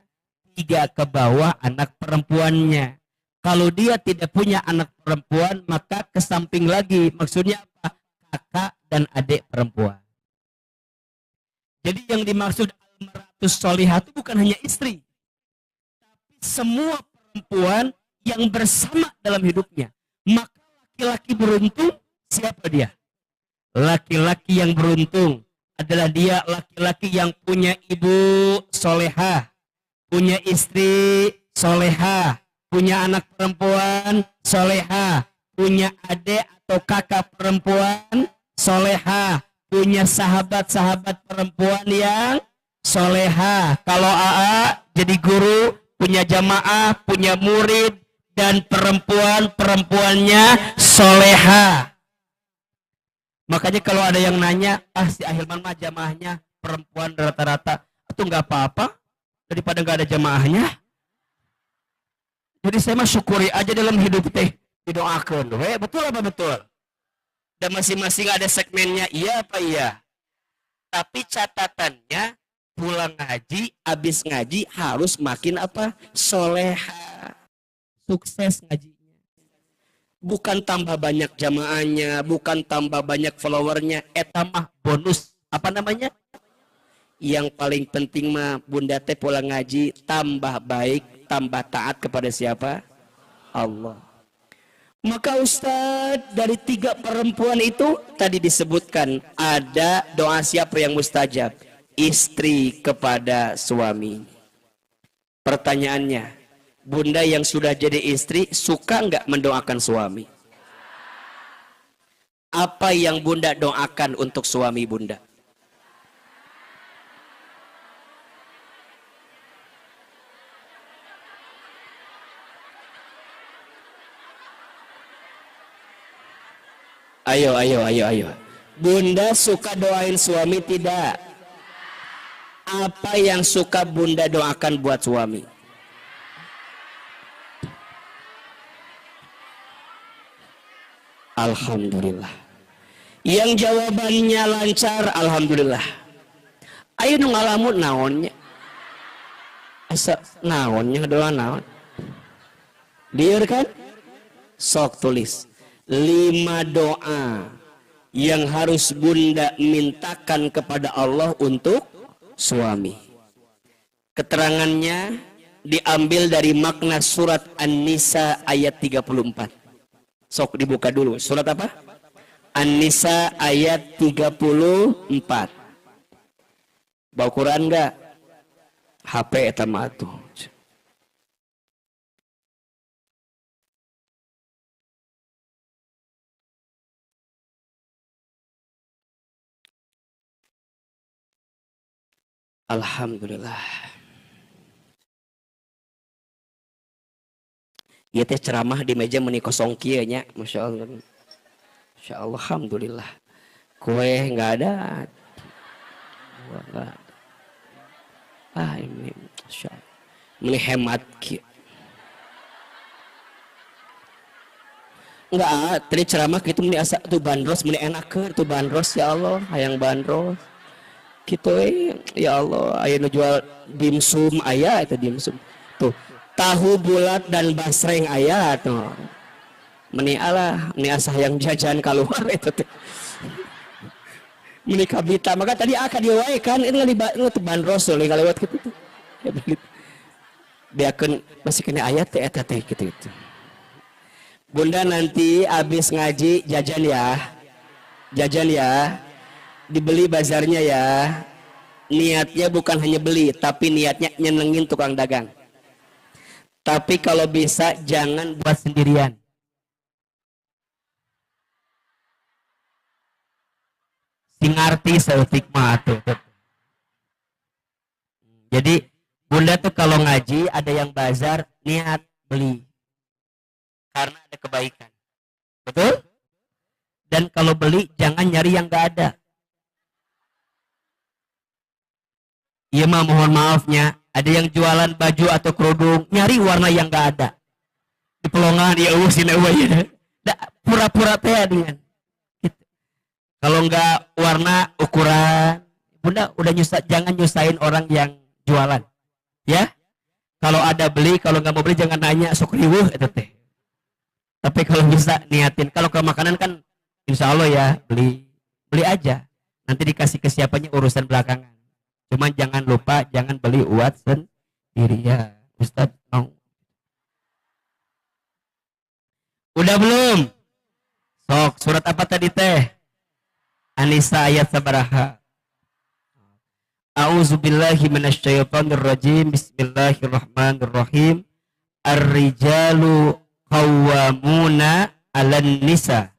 tiga ke bawah anak perempuannya. Kalau dia tidak punya anak perempuan, maka ke samping lagi. Maksudnya apa? Kakak dan adik perempuan. Jadi yang dimaksud al-mar'atus solihah itu bukan hanya istri, tapi semua perempuan yang bersama dalam hidupnya. Maka laki-laki beruntung, siapa dia? Laki-laki yang beruntung adalah dia laki-laki yang punya ibu solehah, punya istri solehah, punya anak perempuan solehah, punya adik atau kakak perempuan solehah, punya sahabat-sahabat perempuan yang solehah. Kalau AA jadi guru, punya jamaah, punya murid, dan perempuan-perempuannya solehah. Makanya kalau ada yang nanya, si Ahilman mah jamaahnya perempuan rata-rata, itu nggak apa-apa daripada nggak ada jamaahnya. Jadi saya mah syukuri aja dalam hidup teh, didoakan. Betul apa betul? Dan masing-masing ada segmennya, iya apa iya. Tapi catatannya pulang ngaji, abis ngaji harus makin apa? Soleha. Sukses ngajinya. Bukan tambah banyak jamaahnya, bukan tambah banyak followernya, etamah bonus. Apa namanya? Yang paling penting mah bunda teh pulang ngaji, tambah baik, tambah taat kepada siapa? Allah. Maka Ustadz, dari tiga perempuan itu tadi disebutkan ada doa siapa yang mustajab? Istri kepada suami. Pertanyaannya, bunda yang sudah jadi istri suka nggak mendoakan suami? Apa yang bunda doakan untuk suami bunda? Ayo. Bunda suka doain suami tidak? Apa yang suka bunda doakan buat suami? Alhamdulillah. Yang jawabannya lancar, alhamdulillah. Ayo nu ngalamun naonnya. Asa naonnya doa naon? Liur kan? Sok tulis. 5 doa yang harus bunda mintakan kepada Allah untuk suami. Keterangannya diambil dari makna surat An-Nisa ayat 34. Sok dibuka dulu. Surat apa? An-Nisa ayat 34. Bawa Quran enggak? HP eta mah tuh. Alhamdulillah. Ieu teh ceramah di meja meuni kosong kieu nya, masyaallah. Masyaallah, alhamdulillah. Kue enggak ada. Enggak ada. Ini masyaallah. Meuli hemat kieu. enggak, tadi ceramah gitu meni asa tuh bandros meni enakeun tuh bandros ya Allah, hayang bandros. Gitu ya Allah, aya nu jual dimsum aya itu dimsum. Tuh, tahu bulat dan basreng aya tuh. Meni alah, meni asa yang jajan keluar itu teh. Meni kabita, maka tadi akan diwae kan ini ngalih bandros teh ngalewat kitu tuh. Ya begitu. Biarkan masih kena ayat teh eta teh gitu. Bunda nanti habis ngaji jajan ya. Jajan ya. Dibeli bazarnya ya. Niatnya bukan hanya beli, tapi niatnya nyenengin tukang dagang. Tapi kalau bisa jangan buat sendirian. Sing ngarti seutik mah tuh. Jadi Bunda tuh kalau ngaji ada yang bazar niat beli. Karena ada kebaikan. Betul? Dan kalau beli jangan nyari yang gak ada. Iya mah mohon maafnya, ada yang jualan baju atau kerudung nyari warna yang gak ada. Di pelongan ya sini ya. Pura-pura teh dengan. Gitu. Kalau nggak warna ukuran, Bunda udah jangan nyusahin orang yang jualan. Ya. Kalau ada beli, kalau nggak mau beli jangan nanya sok riweuh eta teh. Tapi kalau bisa niatin, kalau ke makanan kan insya Allah ya beli aja. Nanti dikasih ke siapanya urusan belakangan. Cuman jangan lupa jangan beli uat sendiri ya. Ustaz mau. Udah belum? Sok surat apa tadi teh? An-Nisa ayat sabaraha. A'udzubillahi minasyaitonirrajim. Bismillahirrahmanirrahim. Ar-rijalu qawwamuna 'alan nisa.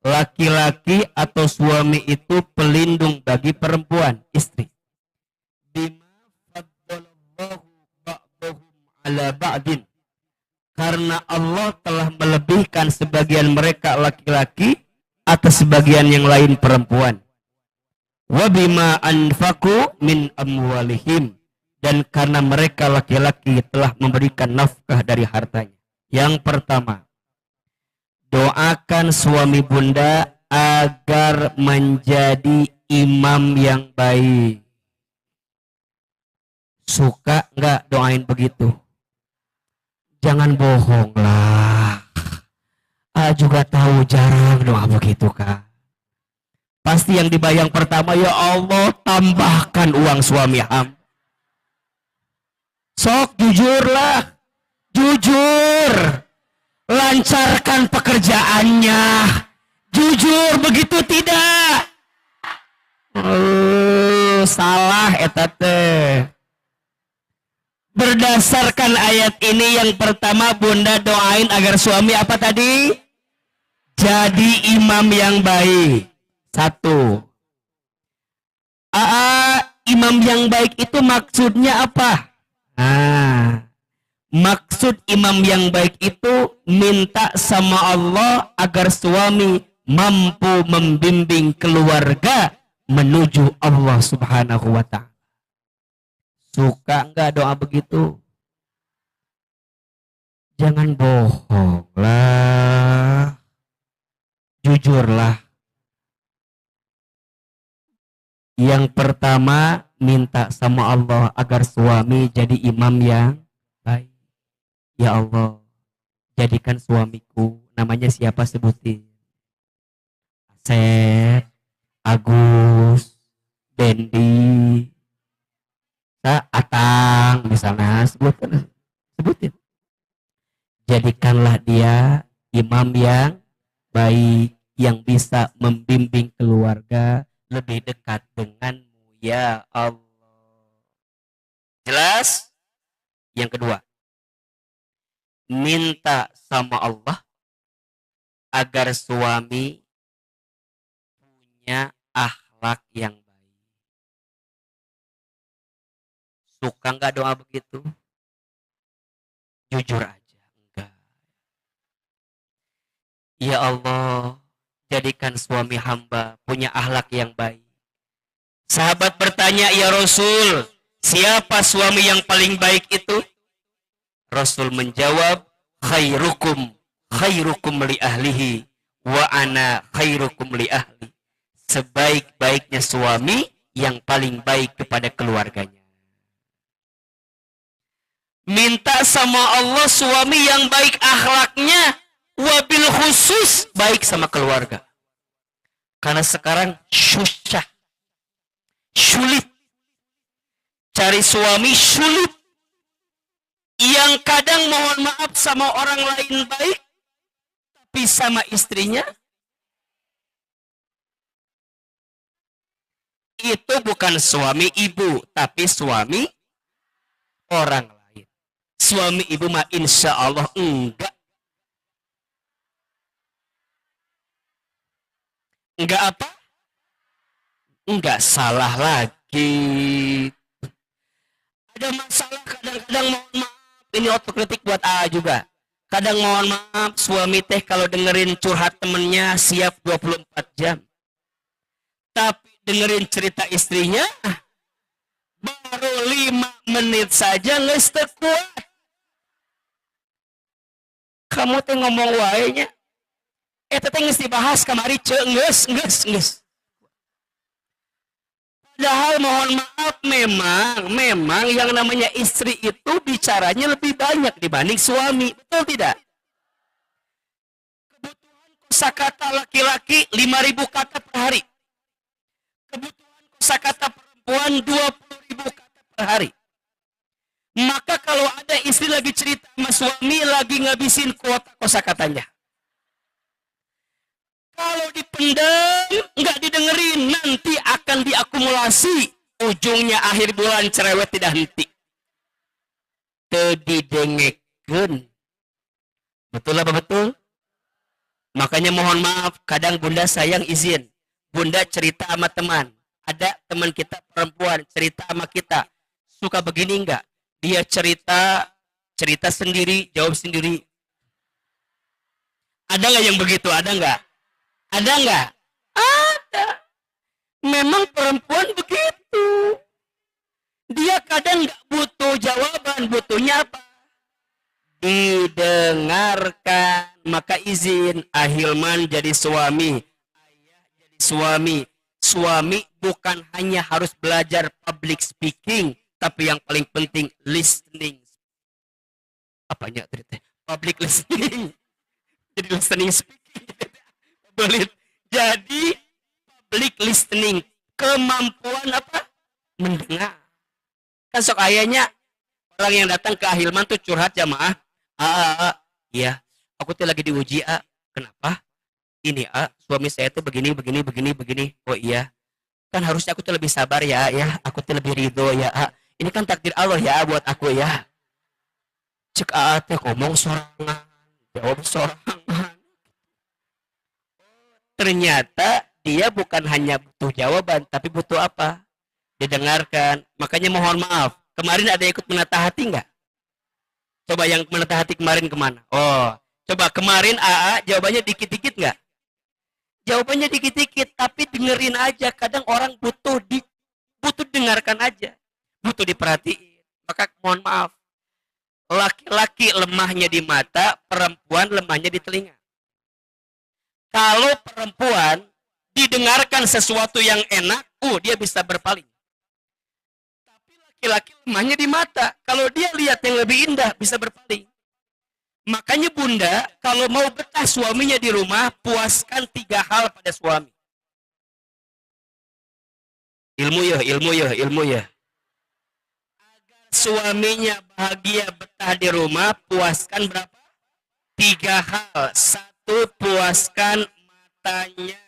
Laki-laki atau suami itu pelindung bagi perempuan, istri. Bima faddalallahu ba'dahum 'ala ba'din. Karena Allah telah melebihkan sebagian mereka laki-laki atas sebagian yang lain perempuan. Wa bima anfaqu min amwalihim. Dan karena mereka laki-laki telah memberikan nafkah dari hartanya. Yang pertama, doakan suami Bunda agar menjadi imam yang baik. Suka nggak doain begitu? Jangan bohong lah. Juga tahu jarang doa begitu Kak. Pasti yang dibayang pertama, ya Allah tambahkan uang suami ham. Sok jujurlah. Jujur, lancarkan pekerjaannya. Jujur, begitu tidak? Salah eta teh. Berdasarkan ayat ini yang pertama Bunda doain agar suami apa tadi? Jadi imam yang baik. Satu. Imam yang baik itu maksudnya apa? Maksud imam yang baik itu minta sama Allah agar suami mampu membimbing keluarga menuju Allah Subhanahu wa ta'ala. Suka enggak doa begitu? Jangan bohong lah. Jujurlah. Yang pertama minta sama Allah agar suami jadi imam yang baik. Ya Allah, jadikan suamiku, namanya siapa sebutin? Asep, Agus, Dendi, Atang, misalnya sebutin. Jadikanlah dia imam yang baik, yang bisa membimbing keluarga lebih dekat denganmu, ya Allah. Jelas? Yang kedua, minta sama Allah agar suami punya akhlak yang baik. Suka nggak doa begitu? Jujur aja, enggak. Ya Allah, jadikan suami hamba punya akhlak yang baik. Sahabat bertanya, ya Rasul, siapa suami yang paling baik itu? Rasul menjawab, khairukum khairukum li ahlihi wa ana khairukum li ahli. Sebaik-baiknya suami yang paling baik kepada keluarganya. Minta sama Allah suami yang baik akhlaknya, wabil khusus baik sama keluarga. Karena sekarang susah, sulit. Cari suami sulit. Yang kadang mohon maaf sama orang lain baik, tapi sama istrinya itu bukan suami ibu, tapi suami orang lain. Suami ibu mah insya Allah enggak. Enggak apa? Enggak salah lagi. Ada masalah kadang-kadang mohon maaf. Ini otokritik buat A juga. Kadang mohon maaf suami teh kalau dengerin curhat temennya siap 24 jam. Tapi dengerin cerita istrinya baru 5 menit saja nges kuat. Kamu teh ngomong wae nya. Teh nges dibahas kamari nges. Padahal mohon maaf memang yang namanya istri itu bicaranya lebih banyak dibanding suami. Betul tidak? Kebutuhan kosakata laki-laki 5.000 kata per hari. Kebutuhan kosakata perempuan 20.000 kata per hari. Maka kalau ada istri lagi cerita sama suami lagi ngabisin kuota kosakatanya. Kalau dipendam, nggak didengerin, nanti akan diakumulasi. Ujungnya akhir bulan cerewet tidak henti. Tedidengekeun. Betul apa betul? Makanya mohon maaf, kadang bunda sayang izin. Bunda cerita sama teman. Ada teman kita perempuan cerita sama kita. Suka begini nggak? Dia cerita sendiri, jawab sendiri. Ada nggak yang begitu? Ada nggak? Ada nggak? Ada. Memang perempuan begitu. Dia kadang nggak butuh jawaban, butuhnya apa? Didengarkan. Maka izin Ahilman jadi suami, ayah jadi suami. Suami bukan hanya harus belajar public speaking, tapi yang paling penting listening. Apanya tadi? Public listening. Jadi listening speaking. Jadi public listening, kemampuan apa? Mendengar. Kan sok ayahnya orang yang datang ke Ahilman tuh curhat jamaah. Iya, aku tuh lagi diuji Kenapa? Ini suami saya tuh begini. Oh iya, kan harusnya aku tuh lebih sabar ya. Aku tuh lebih ridho ya. Ini kan takdir Allah ya buat aku ya. Cek teh ngomong sorangan, jawab sorangan. Ternyata dia bukan hanya butuh jawaban, tapi butuh apa? Didengarkan. Makanya mohon maaf, kemarin ada ikut menatah hati nggak? Coba yang menatah hati kemarin kemana? Oh, coba kemarin jawabannya dikit-dikit nggak? Jawabannya dikit-dikit, tapi dengerin aja. Kadang orang butuh dengarkan aja, butuh diperhatiin. Maka mohon maaf, laki-laki lemahnya di mata, perempuan lemahnya di telinga. Kalau perempuan didengarkan sesuatu yang enak, dia bisa berpaling. Tapi laki-laki lemahnya di mata. Kalau dia lihat yang lebih indah, bisa berpaling. Makanya bunda, kalau mau betah suaminya di rumah, puaskan 3 hal pada suami. Ilmu ya. Agar suaminya bahagia betah di rumah, puaskan berapa? 3 hal. 1, puaskan matanya.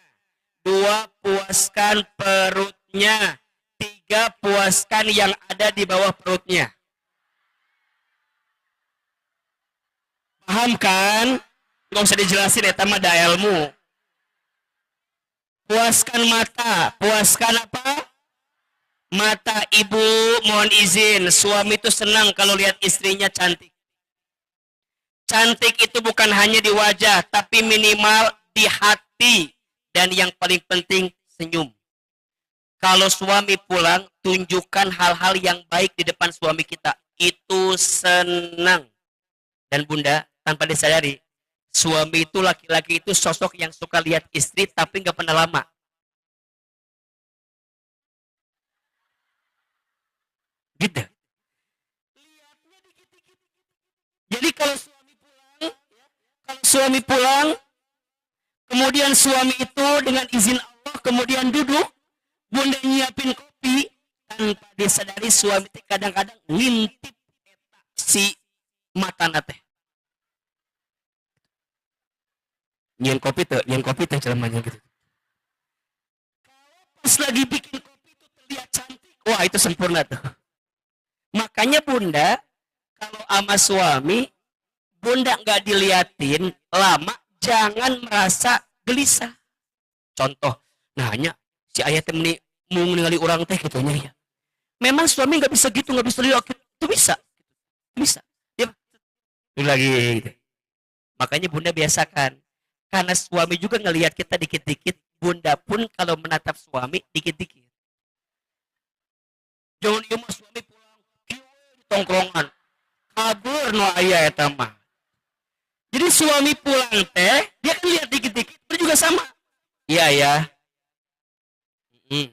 2, puaskan perutnya. 3, puaskan yang ada di bawah perutnya. Paham kan? Nggak usah dijelasin, eta mah da ilmu. Puaskan mata. Puaskan apa? Mata. Ibu mohon izin, suami itu senang kalau lihat istrinya cantik. Cantik itu bukan hanya di wajah, tapi minimal di hati. Dan yang paling penting, senyum. Kalau suami pulang, tunjukkan hal-hal yang baik di depan suami kita. Itu senang. Dan bunda, tanpa disadari, Suami itu, laki-laki itu sosok yang suka lihat istri tapi nggak pernah lama. Gitu. Jadi kalau suami pulang, kemudian suami itu dengan izin Allah kemudian duduk, bunda nyiapin kopi, tanpa disadari suami itu kadang-kadang ngintip si mata nate. Nyian kopi tuh celamanya gitu. Pas lagi bikin kopi itu terlihat cantik, wah itu sempurna tuh. Makanya bunda, kalau sama suami, bunda nggak diliatin lama, jangan merasa gelisah. Contoh, nah hanya si ayah temani mau ningali orang teh gitunya ya. Memang suami nggak bisa gitu, nggak bisa lihat itu bisa, bisa. Ya, itu lagi. Gitu. Makanya bunda biasakan, karena suami juga ngelihat kita dikit-dikit, bunda pun kalau menatap suami dikit-dikit. Jangan iya mah suami pulang, di tongkrongan, kabur no ayah eta mah. Jadi suami pulang teh, dia kan lihat dikit-dikit, itu juga sama. Iya ya. Hmm.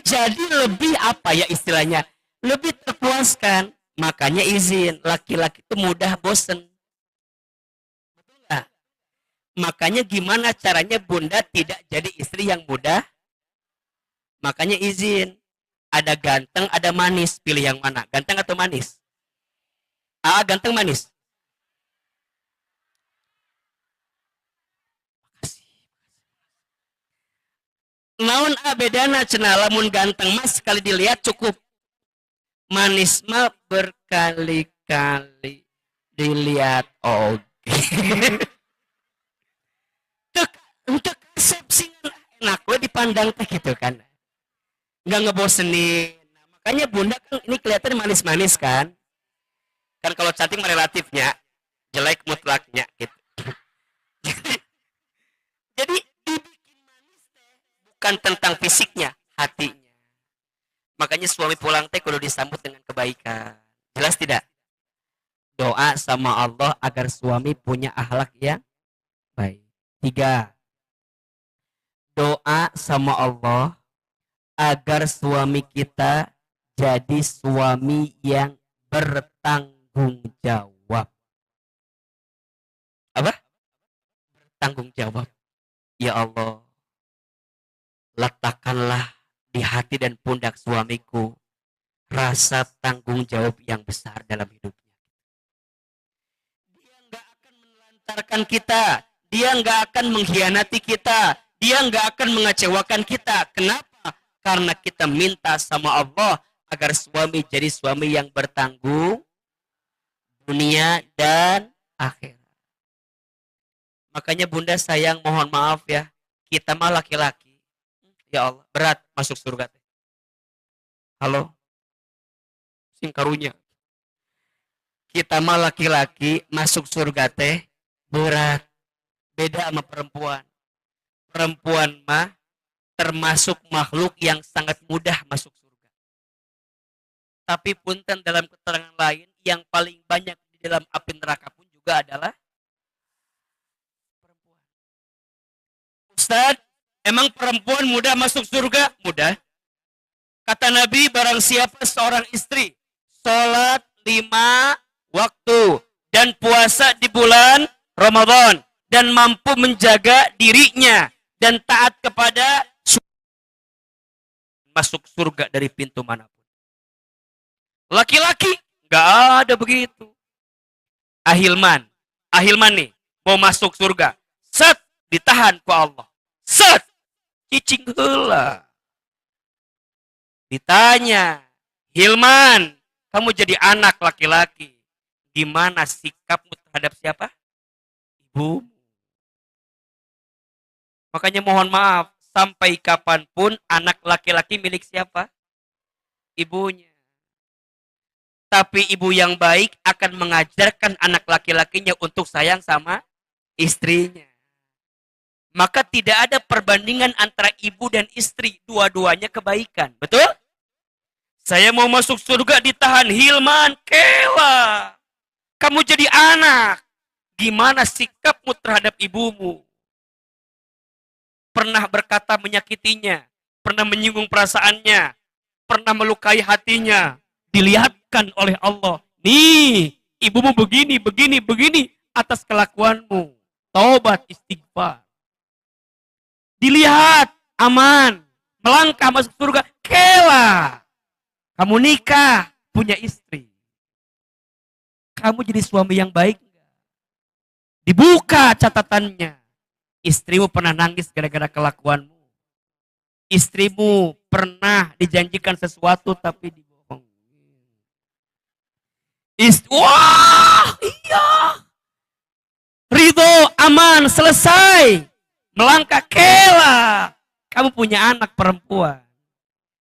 Jadi lebih apa ya istilahnya? Lebih terpuaskan. Makanya izin. Laki-laki itu mudah bosen. Nah, makanya gimana caranya bunda tidak jadi istri yang mudah? Makanya izin. Ada ganteng, ada manis. Pilih yang mana? Ganteng atau manis? Ah, ganteng manis. Naon bedana cenah lamun ganteng mas sekali dilihat cukup. Manis mah berkali-kali dilihat. Oh. Untuk resepsinya enak we dipandang teh gitu kan. Nggak ngebosenin. Nah, makanya bunda kan ini kelihatan manis-manis kan. Kan kalau cantik mah relatifnya, jelek mutlaknya gitu. Jadi dibikin manis teh bukan tentang fisiknya, hatinya. Makanya suami pulang teh kudu disambut dengan kebaikan. Jelas tidak? Doa sama Allah agar suami punya akhlak yang baik. 3. Doa sama Allah agar suami kita jadi suami yang bertanggung jawab. Apa? Bertanggung jawab. Ya Allah, letakkanlah di hati dan pundak suamiku rasa tanggung jawab yang besar dalam hidupnya. Dia nggak akan menelantarkan kita, dia nggak akan mengkhianati kita, dia nggak akan mengecewakan kita. Kenapa? Karena kita minta sama Allah agar suami jadi suami yang bertanggung dunia dan akhirat. Makanya bunda sayang mohon maaf ya, kita mah laki-laki. Ya Allah, berat masuk surga teh. Halo? Sing karunya. Kita mah laki-laki masuk surga teh berat. Beda sama perempuan. Perempuan mah termasuk makhluk yang sangat mudah masuk surga. Tapi punten dalam keterangan lain yang paling banyak di dalam api neraka pun juga adalah perempuan. Ustaz, emang perempuan mudah masuk surga? Mudah. Kata Nabi, barang siapa seorang istri sholat 5 waktu dan puasa di bulan Ramadan dan mampu menjaga dirinya dan taat kepada masuk surga dari pintu manapun. Laki-laki nggak ada begitu. Ahilman nih mau masuk surga, set ditahan ku Allah, set cicing heula. Ditanya, Hilman, kamu jadi anak laki-laki, gimana sikapmu terhadap siapa? Ibu. Makanya mohon maaf, sampai kapanpun anak laki-laki milik siapa? Ibunya. Tapi ibu yang baik akan mengajarkan anak laki-lakinya untuk sayang sama istrinya. Maka tidak ada perbandingan antara ibu dan istri, dua-duanya kebaikan. Betul? Saya mau masuk surga ditahan, Hilman, kela. Kamu jadi anak. Gimana sikapmu terhadap ibumu? Pernah berkata menyakitinya, pernah menyinggung perasaannya, pernah melukai hatinya. Dilihatkan oleh Allah. Nih, ibumu begini, begini, begini atas kelakuanmu. Taubat istighfar. Dilihat, aman. Melangkah masuk surga. Kela. Kamu nikah, punya istri. Kamu jadi suami yang baik. Dibuka catatannya. Istrimu pernah nangis gara-gara kelakuanmu. Istrimu pernah dijanjikan sesuatu tapi dibohong. Wah, iya. Ridho, aman, selesai. Melangkah, kela. Kamu punya anak perempuan.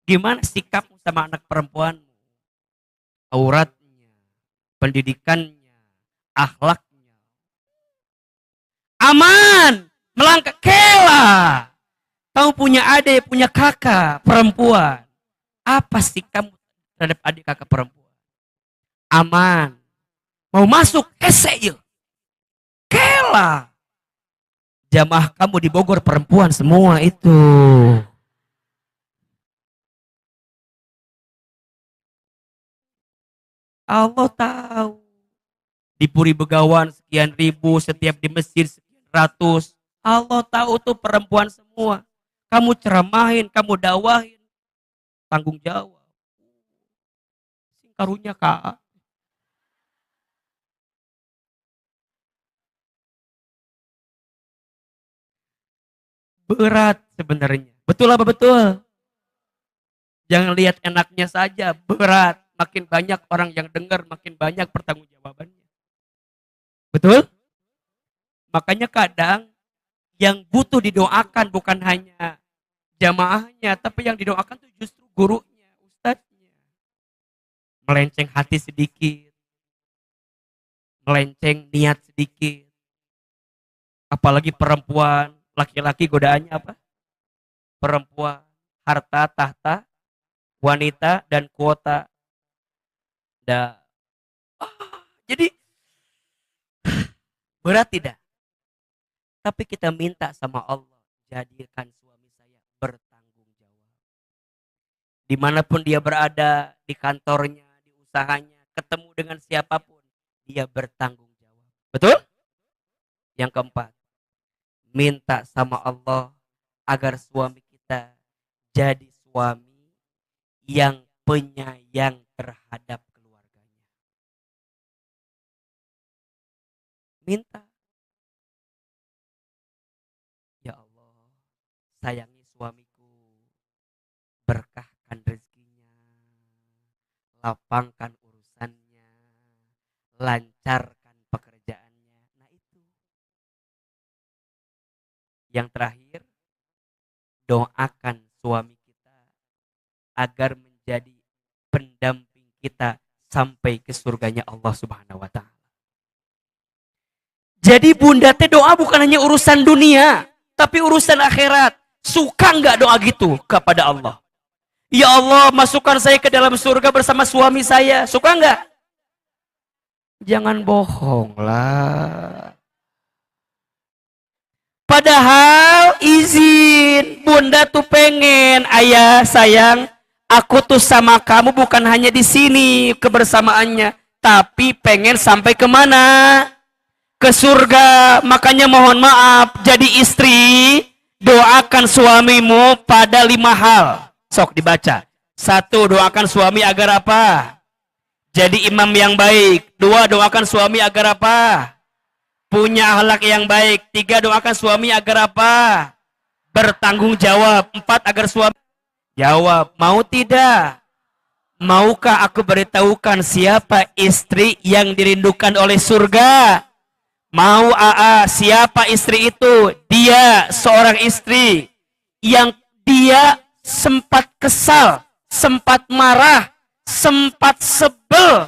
Gimana sikapmu sama anak perempuanmu? Auratnya, pendidikannya, akhlaknya. Aman, melangkah, kela. Kamu punya adik, punya kakak perempuan. Apa sikapmu terhadap adik kakak perempuan? Aman. Mau masuk, hese, kela. Jamaah kamu di Bogor perempuan semua itu. Allah tahu. Di Puri Begawan sekian ribu, setiap di Mesir sekian ratus. Allah tahu tuh perempuan semua. Kamu ceramahin, kamu dakwahin. Tanggung jawab. Karunya Kak. Berat sebenarnya. Betul apa betul? Jangan lihat enaknya saja, berat. Makin banyak orang yang dengar, makin banyak pertanggungjawabannya. Betul? Makanya kadang yang butuh didoakan bukan hanya jamaahnya, tapi yang didoakan itu justru gurunya, ustadznya. Melenceng hati sedikit, melenceng niat sedikit. Apalagi perempuan, laki-laki godaannya apa? Perempuan, harta, tahta, wanita, dan kuota. Jadi berat tidak? Tapi kita minta sama Allah, jadikan suami saya bertanggung jawab. Dimanapun dia berada, di kantornya, di usahanya, ketemu dengan siapapun, dia bertanggung jawab. Betul? Yang keempat, minta sama Allah agar suami kita jadi suami yang penyayang terhadap keluarganya. Minta. Ya Allah, sayangi suamiku, berkahkan rezekinya, lapangkan urusannya, lancarkan pekerjaannya. Nah itu. Yang terakhir, doakan suami kita agar menjadi pendamping kita sampai ke surganya Allah Subhanahu wa taala. Jadi bunda teh doa bukan hanya urusan dunia, tapi urusan akhirat. Suka nggak doa gitu kepada Allah? Ya Allah, masukkan saya ke dalam surga bersama suami saya. Suka nggak? Jangan bohong lah. Padahal izin, bunda tuh pengen, ayah sayang, aku tuh sama kamu bukan hanya di sini kebersamaannya, tapi pengen sampai kemana? Ke surga. Makanya mohon maaf, jadi istri, doakan suamimu pada 5 hal. Sok dibaca. 1, doakan suami agar apa? Jadi imam yang baik. 2, doakan suami agar apa? Punya akhlak yang baik. 3, doakan suami agar apa? Bertanggung jawab. 4, agar suami jawab. Mau tidak? Maukah aku beritahukan siapa istri yang dirindukan oleh surga? Mau siapa istri itu? Dia seorang istri yang dia sempat kesal, sempat marah, sempat sebel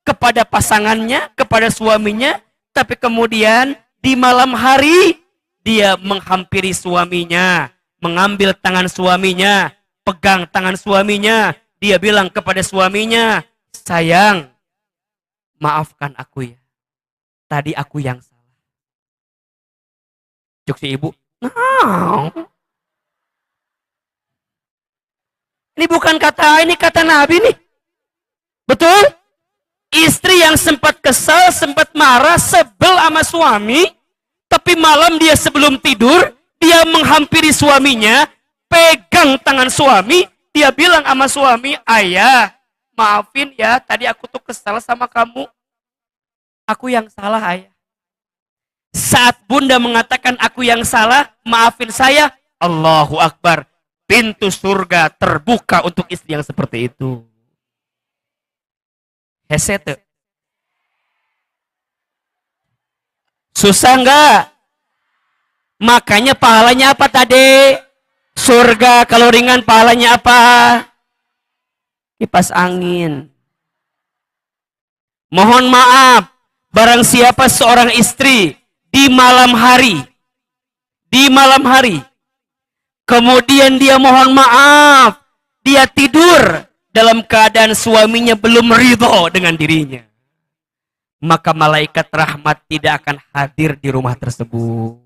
kepada pasangannya, kepada suaminya, tapi kemudian di malam hari dia menghampiri suaminya, mengambil tangan suaminya, pegang tangan suaminya, dia bilang kepada suaminya, sayang, maafkan aku ya. Tadi aku yang salah. Cuk si ibu. Nah, ini bukan kata ini kata Nabi nih. Betul? Istri yang sempat kesal, sempat marah, sebel sama suami, tapi malam dia sebelum tidur, dia menghampiri suaminya, pegang tangan suami, dia bilang sama suami, ayah, maafin ya, tadi aku tuh kesal sama kamu. Aku yang salah, ayah. Saat bunda mengatakan aku yang salah, maafin saya, Allahu Akbar. Pintu surga terbuka untuk istri yang seperti itu. Hesete. Susah enggak? Makanya pahalanya apa tadi? Surga. Kalau ringan pahalanya apa? Kipas angin. Mohon maaf, barang siapa seorang istri di malam hari, kemudian dia mohon maaf, dia tidur dalam keadaan suaminya belum ridho dengan dirinya, maka malaikat rahmat tidak akan hadir di rumah tersebut.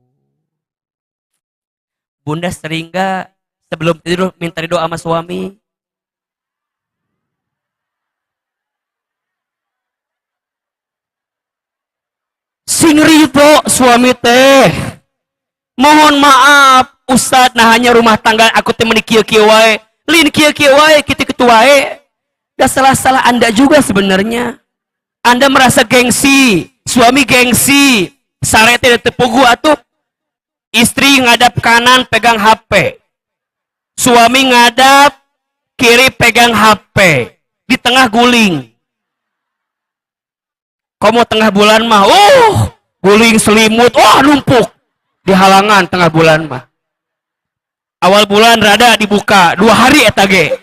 Bunda sering gak sebelum tidur minta ridho sama suami? Sing ridho suami teh. Mohon maaf, Ustad, nah hanya rumah tangga aku teh meuni kieu-kieu wae. Lin kieu-kieu wae, kitu-kitu wae. Da salah-salah Anda juga sebenarnya. Anda merasa gengsi, suami gengsi. Sare teh teu pugu atuh. Istri ngadap kanan pegang HP. Suami ngadap kiri pegang HP. Di tengah guling. Kamu tengah bulan mah, guling selimut, numpuk. Di halangan tengah bulan mah. Awal bulan rada dibuka, 2 hari eta ge.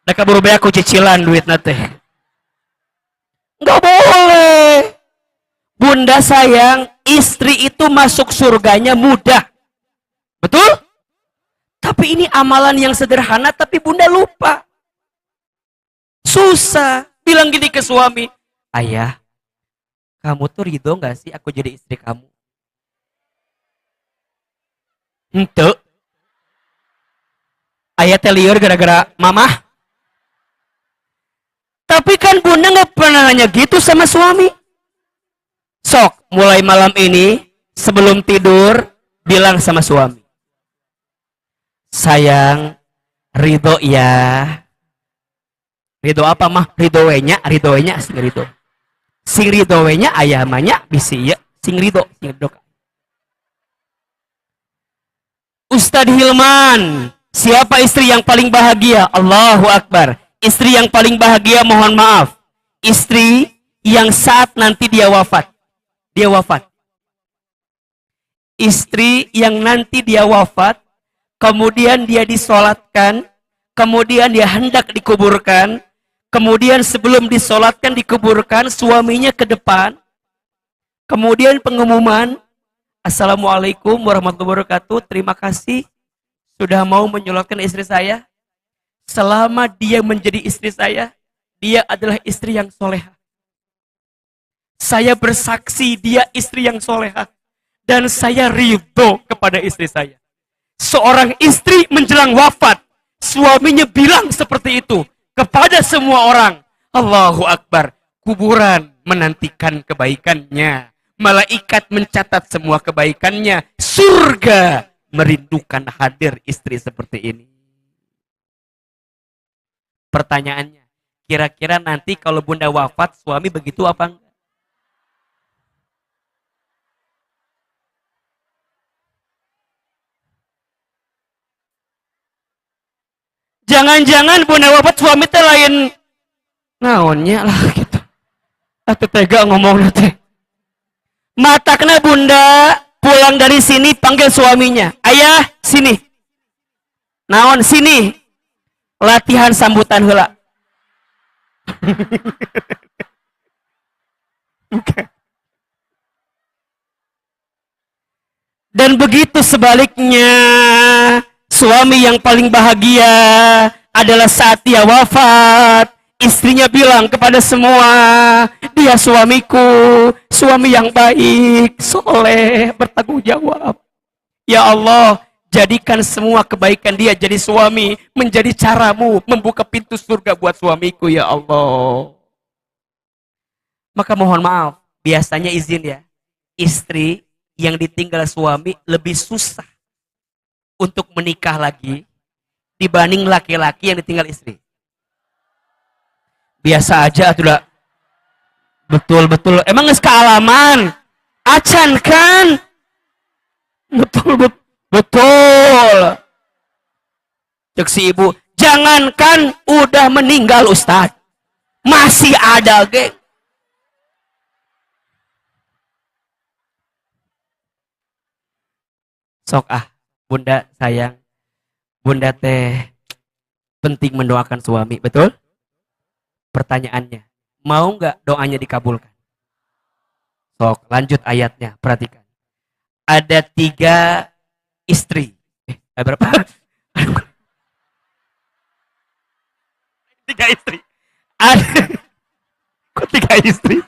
Da kaburu bea ku cicilan duitna teh. Enggak boleh. Bunda sayang, istri itu masuk surganya mudah. Betul? Tapi ini amalan yang sederhana tapi bunda lupa. Susah. Bilang gini ke suami, ayah, kamu tuh ridho gak sih aku jadi istri kamu? Ente. Ayah teh liur gara-gara mamah. Tapi kan bunda gak pernah nanya gitu sama suami. Sok, mulai malam ini, sebelum tidur, bilang sama suami. Sayang, ridho ya. Ridho apa mah? Ridho wenya sing ridho. Sing ridho wenya ayah manya bisi ya. Sing ridho. Ustadz Hilman, siapa istri yang paling bahagia? Allahu Akbar. Istri yang paling bahagia, mohon maaf, istri yang saat nanti dia wafat. Istri yang nanti dia wafat, kemudian dia disolatkan, kemudian dia hendak dikuburkan, kemudian sebelum disolatkan dikuburkan, suaminya ke depan, kemudian pengumuman, Assalamualaikum warahmatullahi wabarakatuh. Terima kasih sudah mau menyolatkan istri saya. Selama dia menjadi istri saya, dia adalah istri yang soleha. Saya bersaksi dia istri yang soleha. Dan saya ridho kepada istri saya. Seorang istri menjelang wafat, suaminya bilang seperti itu kepada semua orang. Allahu Akbar. Kuburan menantikan kebaikannya. Malaikat mencatat semua kebaikannya. Surga merindukan hadir istri seperti ini. Pertanyaannya, kira-kira nanti kalau bunda wafat, suami begitu apa enggak? Jangan-jangan bunda wafat suami teh lain naonnya lah gitu. Atuh tega ngomong teh. Matakna bunda pulang dari sini panggil suaminya. Ayah, sini. Naon sini. Latihan sambutan heula. Dan begitu sebaliknya, suami yang paling bahagia adalah saat dia wafat. Istrinya bilang kepada semua, dia suamiku, suami yang baik, soleh, bertanggung jawab. Ya Allah, jadikan semua kebaikan dia jadi suami, menjadi caramu membuka pintu surga buat suamiku, ya Allah. Maka mohon maaf, biasanya izin ya, istri yang ditinggal suami lebih susah untuk menikah lagi dibanding laki-laki yang ditinggal istri. Biasa aja sudah. Betul-betul. Emang nggak kealaman? Acan kan? Betul, betul. Cek si ibu, jangankan udah meninggal Ustaz, masih ada geng. Sok bunda sayang, bunda teh penting mendoakan suami, betul? Pertanyaannya, mau nggak doanya dikabulkan? Sok, lanjut ayatnya, perhatikan. Ada 3 istri. Berapa? 3 istri. Kok 3 istri?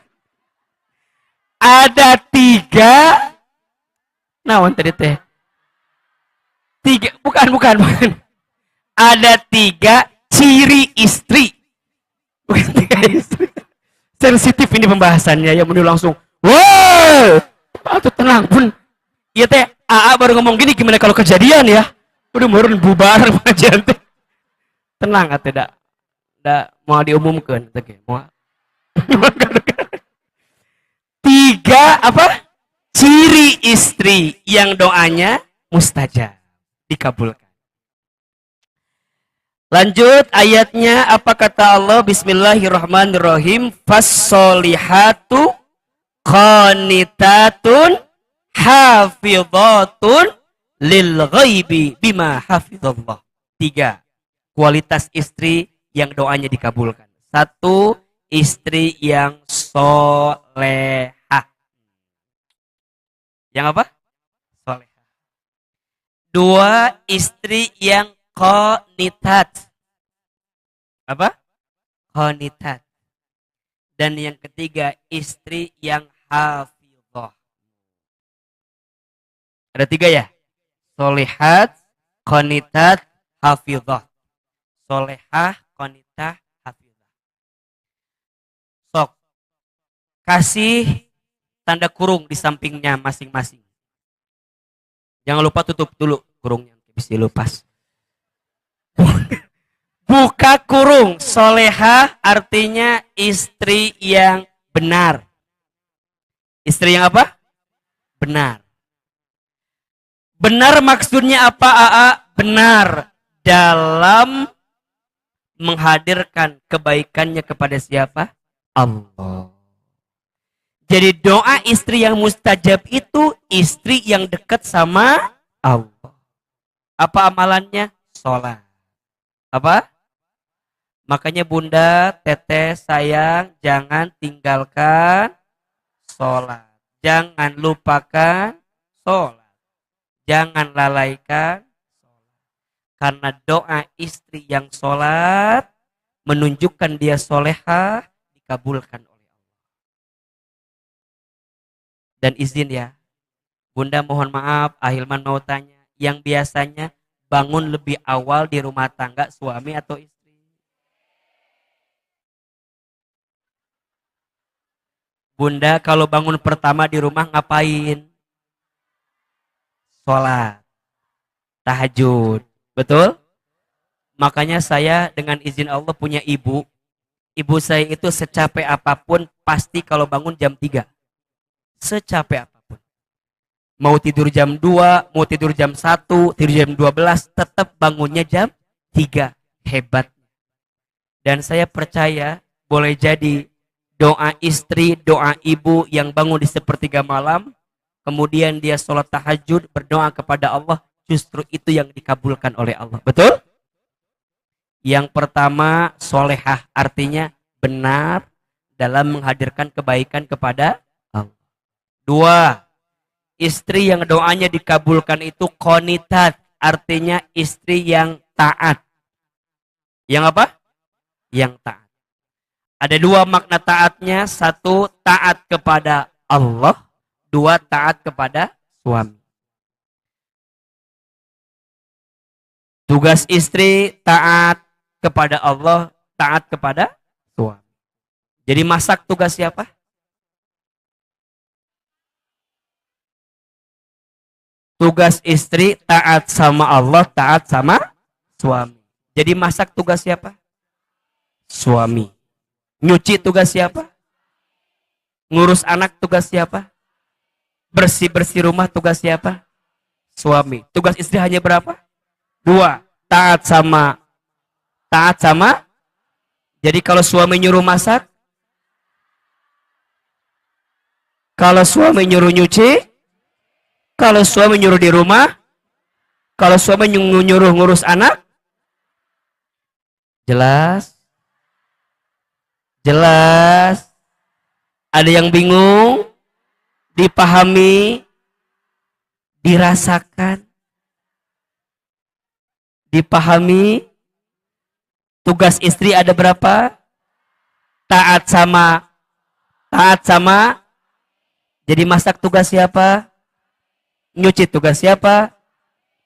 Ada 3. Naon tadi teh? 3, bukan. Ada 3 ciri istri. Bukan 3 istri. Sensitif ini pembahasannya ya, menu langsung. Wow, atau tenang pun. Iya teh, baru ngomong gini, gimana kalau kejadian ya? Udah murun bubar pengajian teh. Tenang tidak mau diumumkan teh, mau. 3 apa? Ciri istri yang doanya mustajab, dikabulkan. Lanjut ayatnya, apa kata Allah? Bismillahirrahmanirrahim. Fassolihatu qanitatun hafidhatun lil ghaibi bima hafidhallah. 3 kualitas istri yang doanya dikabulkan. 1, istri yang solehah. Yang apa? Solehah. 2, istri yang qanitat. Apa? Qanitat. Dan yang ketiga, istri yang hafidhah. Ada 3 ya? Solehat, qanitat, hafidhah. Solehah, qanitah, hafidhah. Sok, kasih tanda kurung di sampingnya masing-masing. Jangan lupa tutup dulu kurungnya, bisa dilepas. Buka kurung. Solehah artinya istri yang benar. Istri yang apa? Benar. Benar maksudnya apa, Benar dalam menghadirkan kebaikannya kepada siapa? Allah. Jadi doa istri yang mustajab itu istri yang dekat sama Allah. Apa amalannya? Sholat. Apa? Makanya bunda, teteh, sayang, jangan tinggalkan sholat. Jangan lupakan sholat. Jangan lalaikan sholat. Karena doa istri yang sholat menunjukkan dia solehah, dikabulkan oleh Allah. Dan izin ya, bunda mohon maaf, Ahilman mau tanya, yang biasanya bangun lebih awal di rumah tangga suami atau istri? Bunda kalau bangun pertama di rumah ngapain? Sholat, tahajud, betul? Makanya saya dengan izin Allah punya ibu. Ibu saya itu secapek apapun pasti kalau bangun jam 3. Secapek apapun. Mau tidur jam 2, mau tidur jam 1, tidur jam 12, tetap bangunnya jam 3. Hebat. Dan saya percaya boleh jadi doa istri, doa ibu yang bangun di sepertiga malam, kemudian dia sholat tahajud, berdoa kepada Allah, justru itu yang dikabulkan oleh Allah. Betul? Yang pertama, solehah, artinya benar dalam menghadirkan kebaikan kepada Allah. 2, istri yang doanya dikabulkan itu qanitat, artinya istri yang taat. Yang apa? Yang taat. Ada dua makna taatnya. Satu, taat kepada Allah. Dua, taat kepada suami. Tugas istri taat kepada Allah, taat kepada suami. Jadi masak tugas siapa? Tugas istri taat sama Allah, taat sama suami. Jadi masak tugas siapa? Suami. Nyuci tugas siapa? Ngurus anak tugas siapa? Bersih-bersih rumah tugas siapa? Suami. Tugas istri hanya berapa? Dua. Taat sama. Jadi kalau suami nyuruh masak, kalau suami nyuruh nyuci, kalau suami nyuruh di rumah, kalau suami nyuruh ngurus anak, jelas? Jelas? Ada yang bingung? Dipahami? Dirasakan? Dipahami? Tugas istri ada berapa? Taat sama. Jadi masak tugas siapa? Nyuci tugas siapa?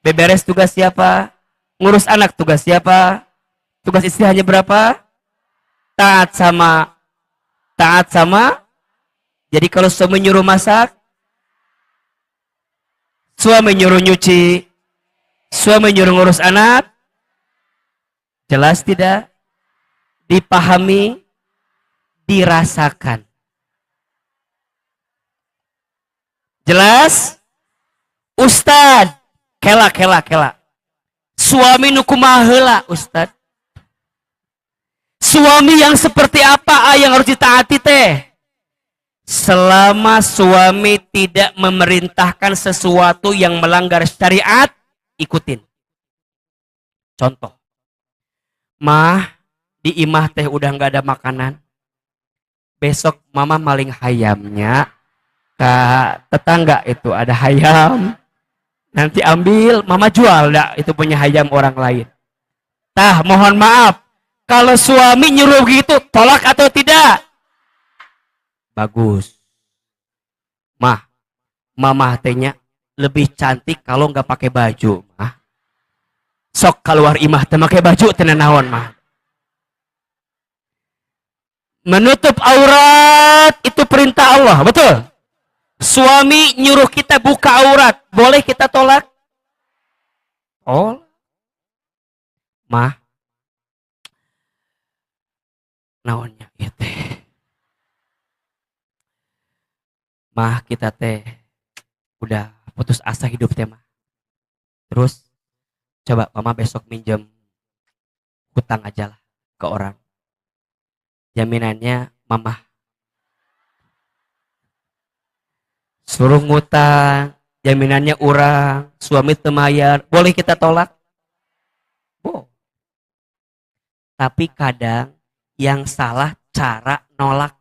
Beberes tugas siapa? Ngurus anak tugas siapa? Tugas istri hanya berapa? Taat sama. Jadi kalau suami nyuruh masak, suami nyuruh nyuci, suami nyuruh ngurus anak, jelas tidak? Dipahami, dirasakan. Jelas? Ustad, kela. Suami nu kumaha heula, Ustad? Suami yang seperti apa yang harus ditaati teh? Selama suami tidak memerintahkan sesuatu yang melanggar syariat, ikutin. Contoh. Mah, di imah teh udah nggak ada makanan. Besok mama maling hayamnya ke tetangga itu ada hayam. Nanti ambil, mama jual dah itu punya hayam orang lain. Tah, mohon maaf. Kalau suami nyuruh gitu, tolak atau tidak? Bagus. Mah, mama tehnya lebih cantik kalau nggak pakai baju, mah. Sok keluar imah teh pakai baju teh naon, mah. Menutup aurat itu perintah Allah, betul? Suami nyuruh kita buka aurat, boleh kita tolak? Oh, mah, naonnya ya teh. Mah kita teh udah putus asa hidup teh mah. Terus coba mama besok minjem hutang aja lah ke orang. Jaminannya mama suruh ngutang, jaminannya orang, suami temayar, boleh kita tolak? Oh. Tapi kadang yang salah cara nolak.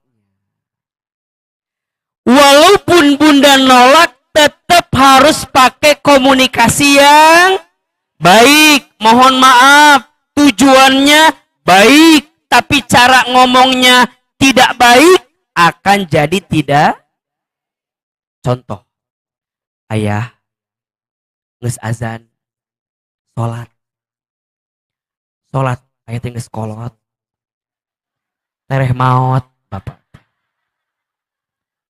Walaupun bunda nolak, tetap harus pakai komunikasi yang baik. Mohon maaf, tujuannya baik, tapi cara ngomongnya tidak baik, akan jadi tidak. Contoh, ayah nges azan, sholat, ayah teh nges kolot, tereh maot, bapak.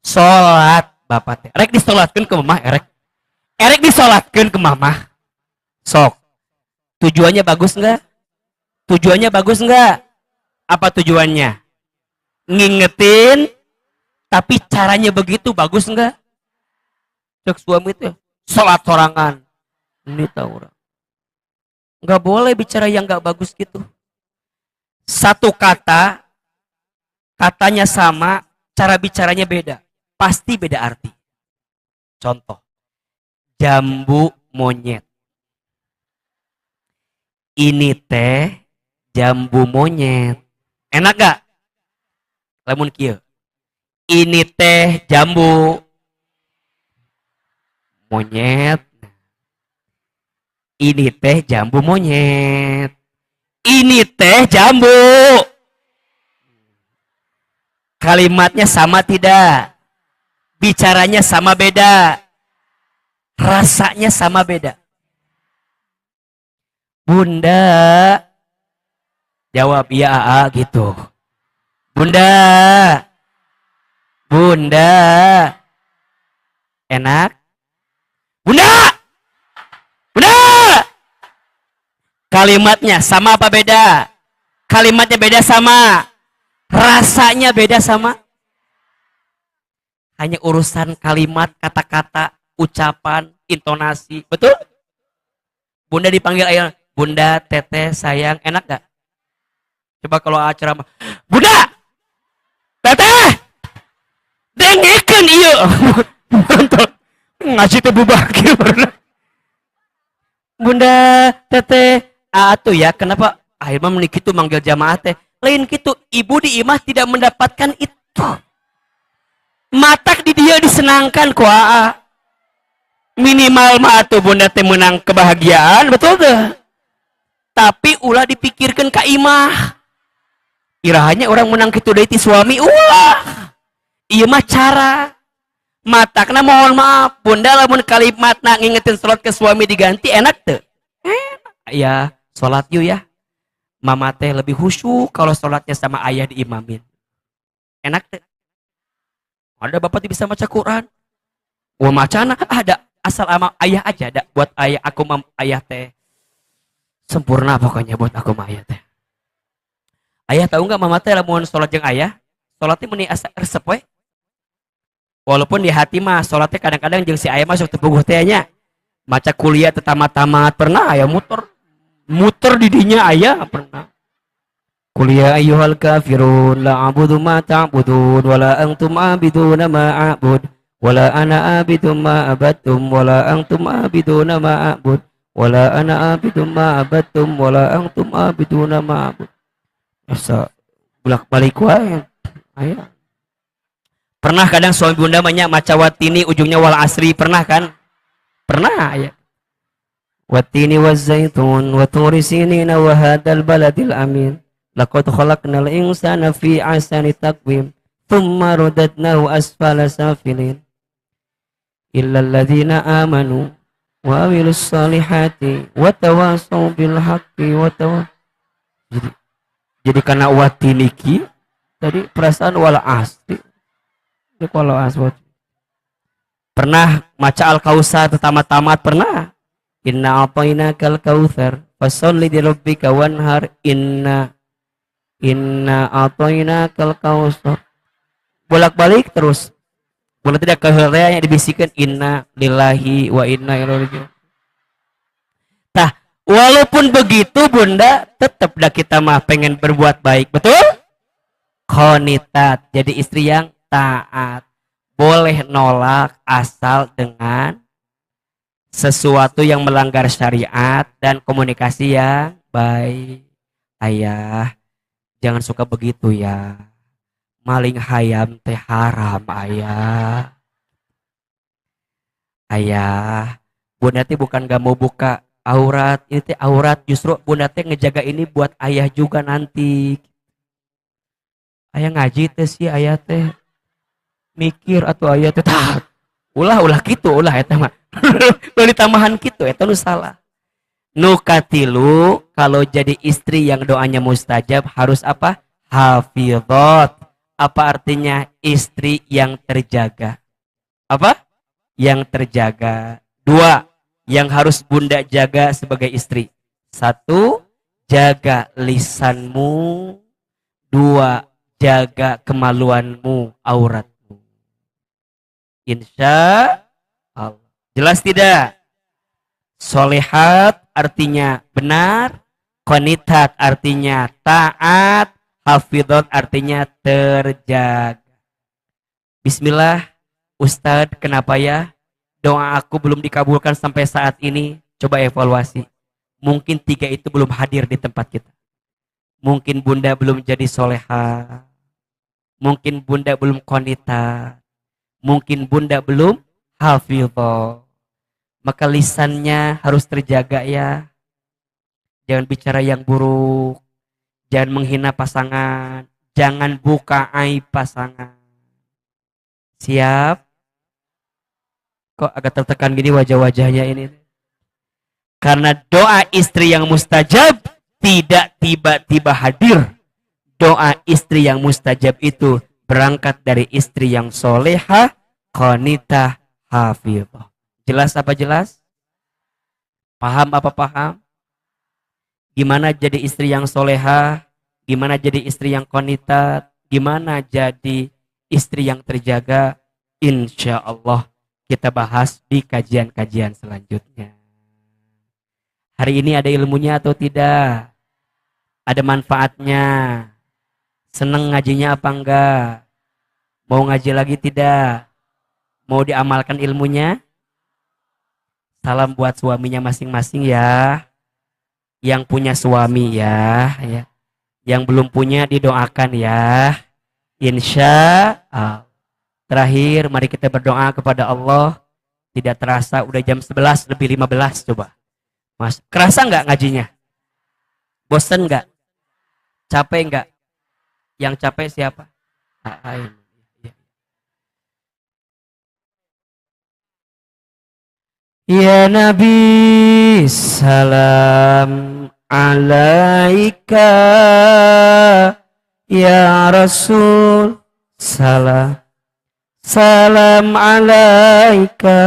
Sholat, bapak teh, erek disolatkan ke mamah, erek disolatkan ke mamah, sok. Tujuannya bagus nggak? Tujuannya bagus nggak? Apa tujuannya? Ngingetin, tapi caranya begitu bagus nggak? Cek suami itu sholat sorangan, ini tahu orang. Nggak boleh bicara yang nggak bagus gitu. Satu kata, katanya sama, cara bicaranya beda, pasti beda arti. Contoh, jambu monyet. Ini teh jambu monyet. Enak gak? Lamun kieu. Ini teh jambu monyet. Ini teh jambu monyet. Ini teh jambu. Kalimatnya sama tidak? Bicaranya sama beda? Rasanya sama beda? Bunda, jawab iya aa gitu. Bunda, bunda, enak? Bunda, bunda. Kalimatnya sama apa beda? Kalimatnya beda sama? Rasanya beda sama? Hanya urusan kalimat, kata-kata, ucapan, intonasi. Betul? Bunda dipanggil ayah, bunda, teteh, sayang, enak gak? Coba kalau acara, bunda, teteh, dengekeun ieu. Ngaji teh bubakir. Bunda, teteh, atuh ya, kenapa akhirnya menik itu manggil jamaah teh? Lain gitu, ibu di imah tidak mendapatkan itu. Matak di dia disenangkan ku aa. Minimal mah atuh bunda teh menang kebahagiaan, betul tuh. Tapi ulah dipikirkan ka imah. Irahanya orang menang kitu deui ti suami ulah. Ieu mah cara. Matakna mohon maaf, bunda lamun kalimatna ngingetin salat ke suami diganti enak tuh. Ya, salat yuk ya. Mama teh lebih khusyuk kalau salatnya sama ayah diimamin. Enak tuh. Ada bapak bisa baca Quran. Wah macana ada asal ama ayah aja ada buat ayah aku ayah teh sempurna pokoknya buat aku mah ayah teh. Ayah tahu nggak mama teh lamun sholat jeung ayah sholatnya meni asa resep we. Walaupun di hati mah sholatnya kadang-kadang jeung si ayah masuk tepuguh tehnya. Maca kuliah tamat-tamat pernah ayah muter di dinya ayah pernah. Kuliah ayyuhal kafirun la a'budu ma ta'budun wala antum abiduna ma a'bud wala ana abidum ma abattum wala antum abiduna ma a'bud wala ana abidum ma abattum wala antum abiduna ma a'bud. Asa bolak-balik wae aya. Pernah kadang suami bunda banyak maca watini ujungnya wal asri pernah kan? Pernah ya. Watini waz zaitun wa turi sinina wa hadzal baladil amin. Laqad khalaqnal insana fi ahsani taqwim thumma radadnahu asfala safilin illa alladhina amanu wa amilus salihati wa tawasaw bil haqqi wa jadi karena watiniki tadi perasaan wala asli ini kalau aswat pernah maca al-kausar tamat-tamat pernah inna a'tainakal kautsar fasholli li rabbika wanhar inna a'tainakal kautsar bolak-balik terus boleh tidak kehereanya dibisikkan inna lillahi wa inna ilaihi raji'un. Tah, walaupun begitu bunda tetap dah kita mah pengen berbuat baik, betul? Qanitat, jadi istri yang taat. Boleh nolak asal dengan sesuatu yang melanggar syariat dan komunikasi yang baik. Ayah, jangan suka begitu ya. Maling hayam teh haram ayah. Ayah, bunda teh bukan gak mau buka aurat, ini teh aurat justru bunda teh ngejaga ini buat ayah juga nanti. Ayah ngaji teh sih ayah teh mikir atau ayah teh tah. Ulah gitu ulah eta mah. Beli tambahan gitu eta nu salah. Nu katilu kalau jadi istri yang doanya mustajab harus apa? Hafidhat. Apa artinya istri yang terjaga? Apa? Yang terjaga. Dua, yang harus bunda jaga sebagai istri. Satu, jaga lisanmu. Dua, jaga kemaluanmu, auratmu. Insya Allah. Jelas tidak? Solehat artinya benar. Qanitat artinya taat. Hafidhot artinya terjaga. Bismillah, Ustadz, kenapa ya doa aku belum dikabulkan sampai saat ini? Coba evaluasi. Mungkin 3 itu belum hadir di tempat kita. Mungkin bunda belum jadi soleha. Mungkin bunda belum qanita. Mungkin bunda belum hafidhah. Maka lisannya harus terjaga ya. Jangan bicara yang buruk. Jangan menghina pasangan, Jangan buka aib pasangan. Siap? Kok agak tertekan gini wajah-wajahnya ini? Karena doa istri yang mustajab tidak tiba-tiba hadir. Doa istri yang mustajab itu berangkat dari istri yang solehah, qanitah, hafidhah. Jelas apa jelas? Paham apa paham? Gimana jadi istri yang solehah? Gimana jadi istri yang qanitah? Gimana jadi istri yang terjaga? Insya Allah kita bahas di kajian-kajian selanjutnya. Hari ini ada ilmunya atau tidak? Ada manfaatnya? Seneng ngajinya apa enggak? Mau ngaji lagi tidak? Mau diamalkan ilmunya? Salam buat suaminya masing-masing ya. Yang punya suami ya. Yang belum punya didoakan ya. Insya Allah. Terakhir mari kita berdoa kepada Allah. Tidak terasa udah jam 11 lebih 15 coba. Mas, kerasa nggak ngajinya? Bosen nggak? Capek nggak? Yang capek siapa? Ya Nabi, salam alaika. Ya Rasul, salam. Salam alaika.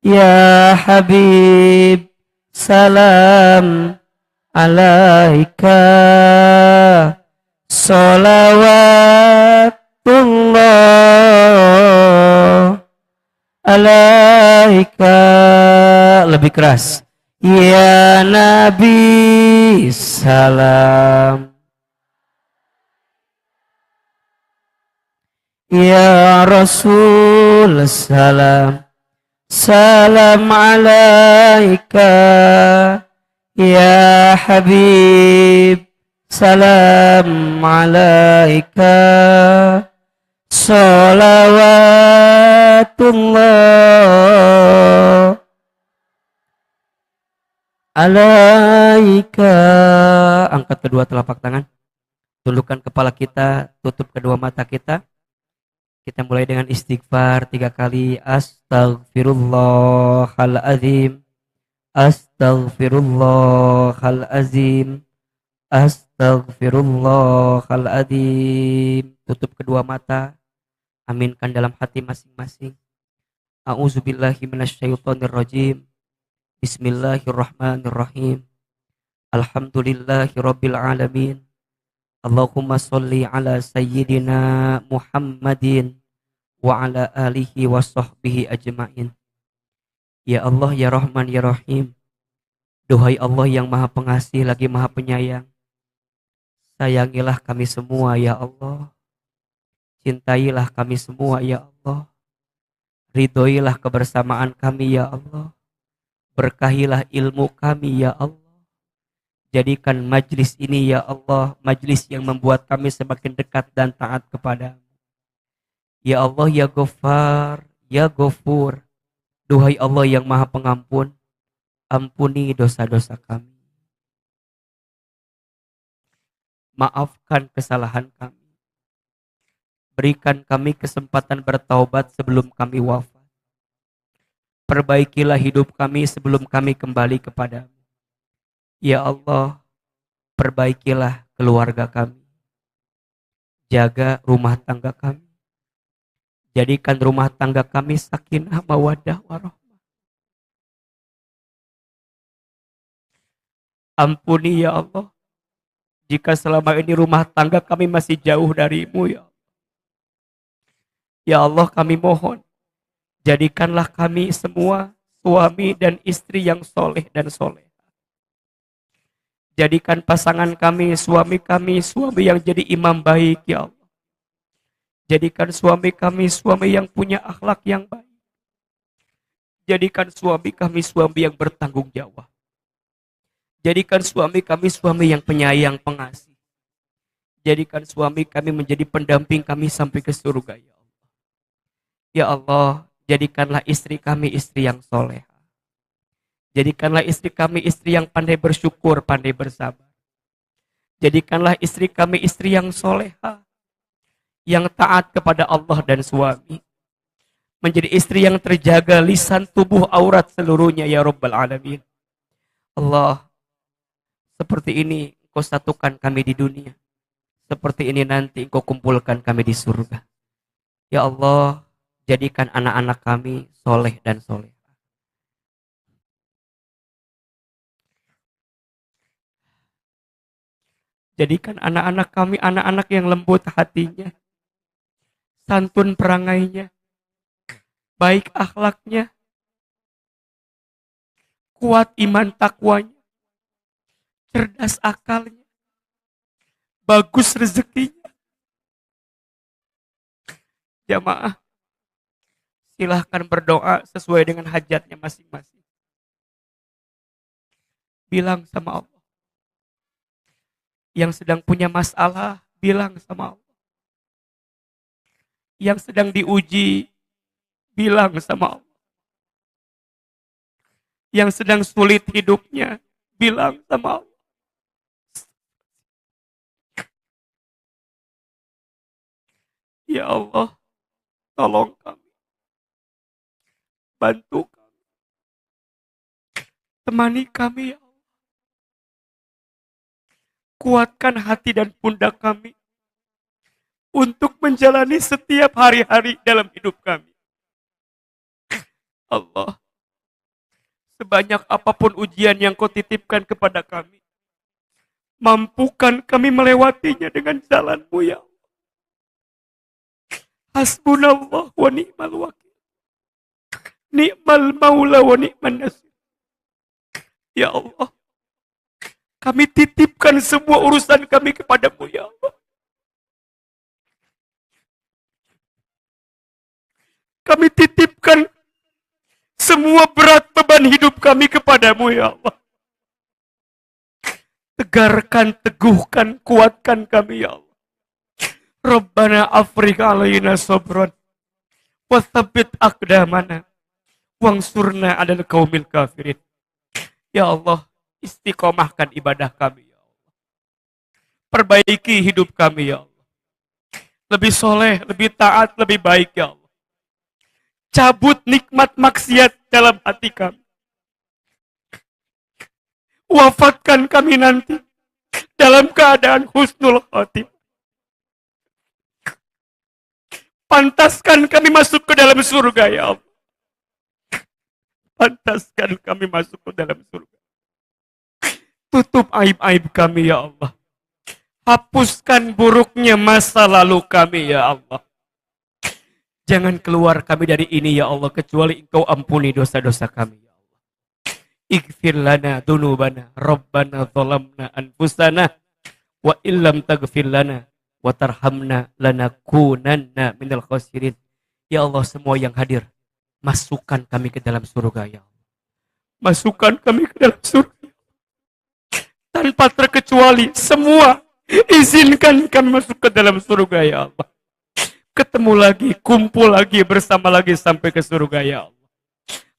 Ya Habib, salam alaika. Salawatullah alaika. Lebih keras. Ya Nabi, salam. Ya Rasul, salam. Salam alaika. Ya Habib, salam alaika. Salawatullah alaika. Angkat kedua telapak tangan. Tundukkan kepala kita, tutup kedua mata kita. Kita mulai dengan istighfar 3 kali. Astaghfirullahaladzim. Astaghfirullahaladzim. Astaghfirullahaladzim. Tutup kedua mata. Aminkan dalam hati masing-masing. A'udzubillahi minasyaitonirrajim. Bismillahirrahmanirrahim. Alhamdulillahi rabbil alamin. Allahumma sholli ala sayyidina Muhammadin wa ala alihi wa sahbihi ajma'in. Ya Allah, ya Rahman, ya Rahim. Duhai Allah yang maha pengasih lagi maha penyayang. Sayangilah kami semua ya Allah. Cintailah kami semua ya Allah. Ridhoilah kebersamaan kami ya Allah. Berkahilah ilmu kami ya Allah. Jadikan majlis ini ya Allah, majlis yang membuat kami semakin dekat dan taat kepada-Mu. Ya Allah, ya Ghaffar, ya Ghafur. Duhai Allah yang maha pengampun, ampuni dosa-dosa kami. Maafkan kesalahan kami. Berikan kami kesempatan bertaubat sebelum kami wafat. Perbaikilah hidup kami sebelum kami kembali kepada-Mu. Ya Allah, perbaikilah keluarga kami. Jaga rumah tangga kami. Jadikan rumah tangga kami sakinah mawaddah warahmah. Ampuni ya Allah, jika selama ini rumah tangga kami masih jauh dari-Mu ya Allah. Ya Allah, kami mohon, jadikanlah kami semua suami dan istri yang soleh dan soleh. Jadikan pasangan kami, suami yang jadi imam baik ya Allah. Jadikan suami kami, suami yang punya akhlak yang baik. Jadikan suami kami, suami yang bertanggung jawab. Jadikan suami kami, suami yang penyayang, pengasih. Jadikan suami kami menjadi pendamping kami sampai ke surga ya Allah. Ya Allah, jadikanlah istri kami istri yang soleh. Jadikanlah istri kami istri yang pandai bersyukur, pandai bersabar. Jadikanlah istri kami istri yang soleha, yang taat kepada Allah dan suami. Menjadi istri yang terjaga lisan, tubuh, aurat seluruhnya ya Rabbal Alamin. Allah, seperti ini Engkau satukan kami di dunia. Seperti ini nanti Engkau kumpulkan kami di surga. Ya Allah, jadikan anak-anak kami soleh dan soleh. Jadikan anak-anak kami anak-anak yang lembut hatinya, santun perangainya, baik akhlaknya, kuat iman takwanya, cerdas akalnya, bagus rezekinya. Jamaah, silahkan berdoa sesuai dengan hajatnya masing-masing. Bilang sama Allah. Yang sedang punya masalah, bilang sama Allah. Yang sedang diuji, bilang sama Allah. Yang sedang sulit hidupnya, bilang sama Allah. Ya Allah, tolong kami. Bantu kami. Temani kami ya Allah. Kuatkan hati dan pundak kami untuk menjalani setiap hari-hari dalam hidup kami. Allah, sebanyak apapun ujian yang Kau titipkan kepada kami, mampukan kami melewatinya dengan jalan-Mu ya Allah. Hasbunallah wa ni'mal wakil. Ni'mal maula wa ni'man nasir. Ya Allah, kami titipkan semua urusan kami kepada-Mu ya Allah. Kami titipkan semua berat beban hidup kami kepada-Mu ya Allah. Tegarkan, teguhkan, kuatkan kami ya Allah. Rabbana afriq alaina sabran wa tsabbit aqdamana wangsurna 'alal qaumil kafirin. Ya Allah, istiqomahkan ibadah kami ya Allah. Perbaiki hidup kami ya Allah. Lebih soleh, lebih taat, lebih baik ya Allah. Cabut nikmat maksiat dalam hati kami. Wafatkan kami nanti dalam keadaan husnul khotimah. Pantaskan kami masuk ke dalam surga ya Allah. Pantaskan kami masuk ke dalam surga. Tutup aib-aib kami ya Allah. Hapuskan buruknya masa lalu kami ya Allah. Jangan keluar kami dari ini ya Allah, kecuali Engkau ampuni dosa-dosa kami ya Allah. Ighfir lana dzunubana rabbana zalamna anfusana wa illam taghfir lana wa tarhamna lanakunanna minal khasirin. Ya Allah, semua yang hadir, masukkan kami ke dalam surga ya Allah. Masukkan kami ke dalam surga. Tanpa terkecuali, semua izinkan kami masuk ke dalam surga ya Allah. Ketemu lagi, kumpul lagi, bersama lagi sampai ke surga ya Allah.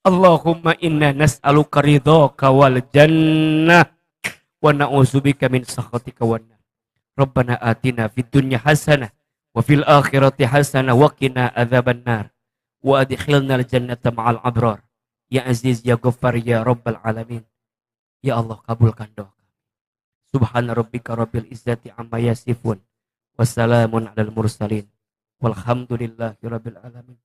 Allahumma inna nas'aluka ridhaka wal jannah wa na'udzubika min sakhatika wan nar. Rabbana atina fid dunya hasanah wa fil akhirati hasanah wa qina adzabannar wa adkhilna al jannata ma'al abrar. Ya Aziz ya Ghaffar ya Rabbal alamin. Ya Allah, kabulkan doa. Subhana rabbika rabbil izzati amma yasifun. Wassalamun alal mursalin. Walhamdulillahi rabbil alamin.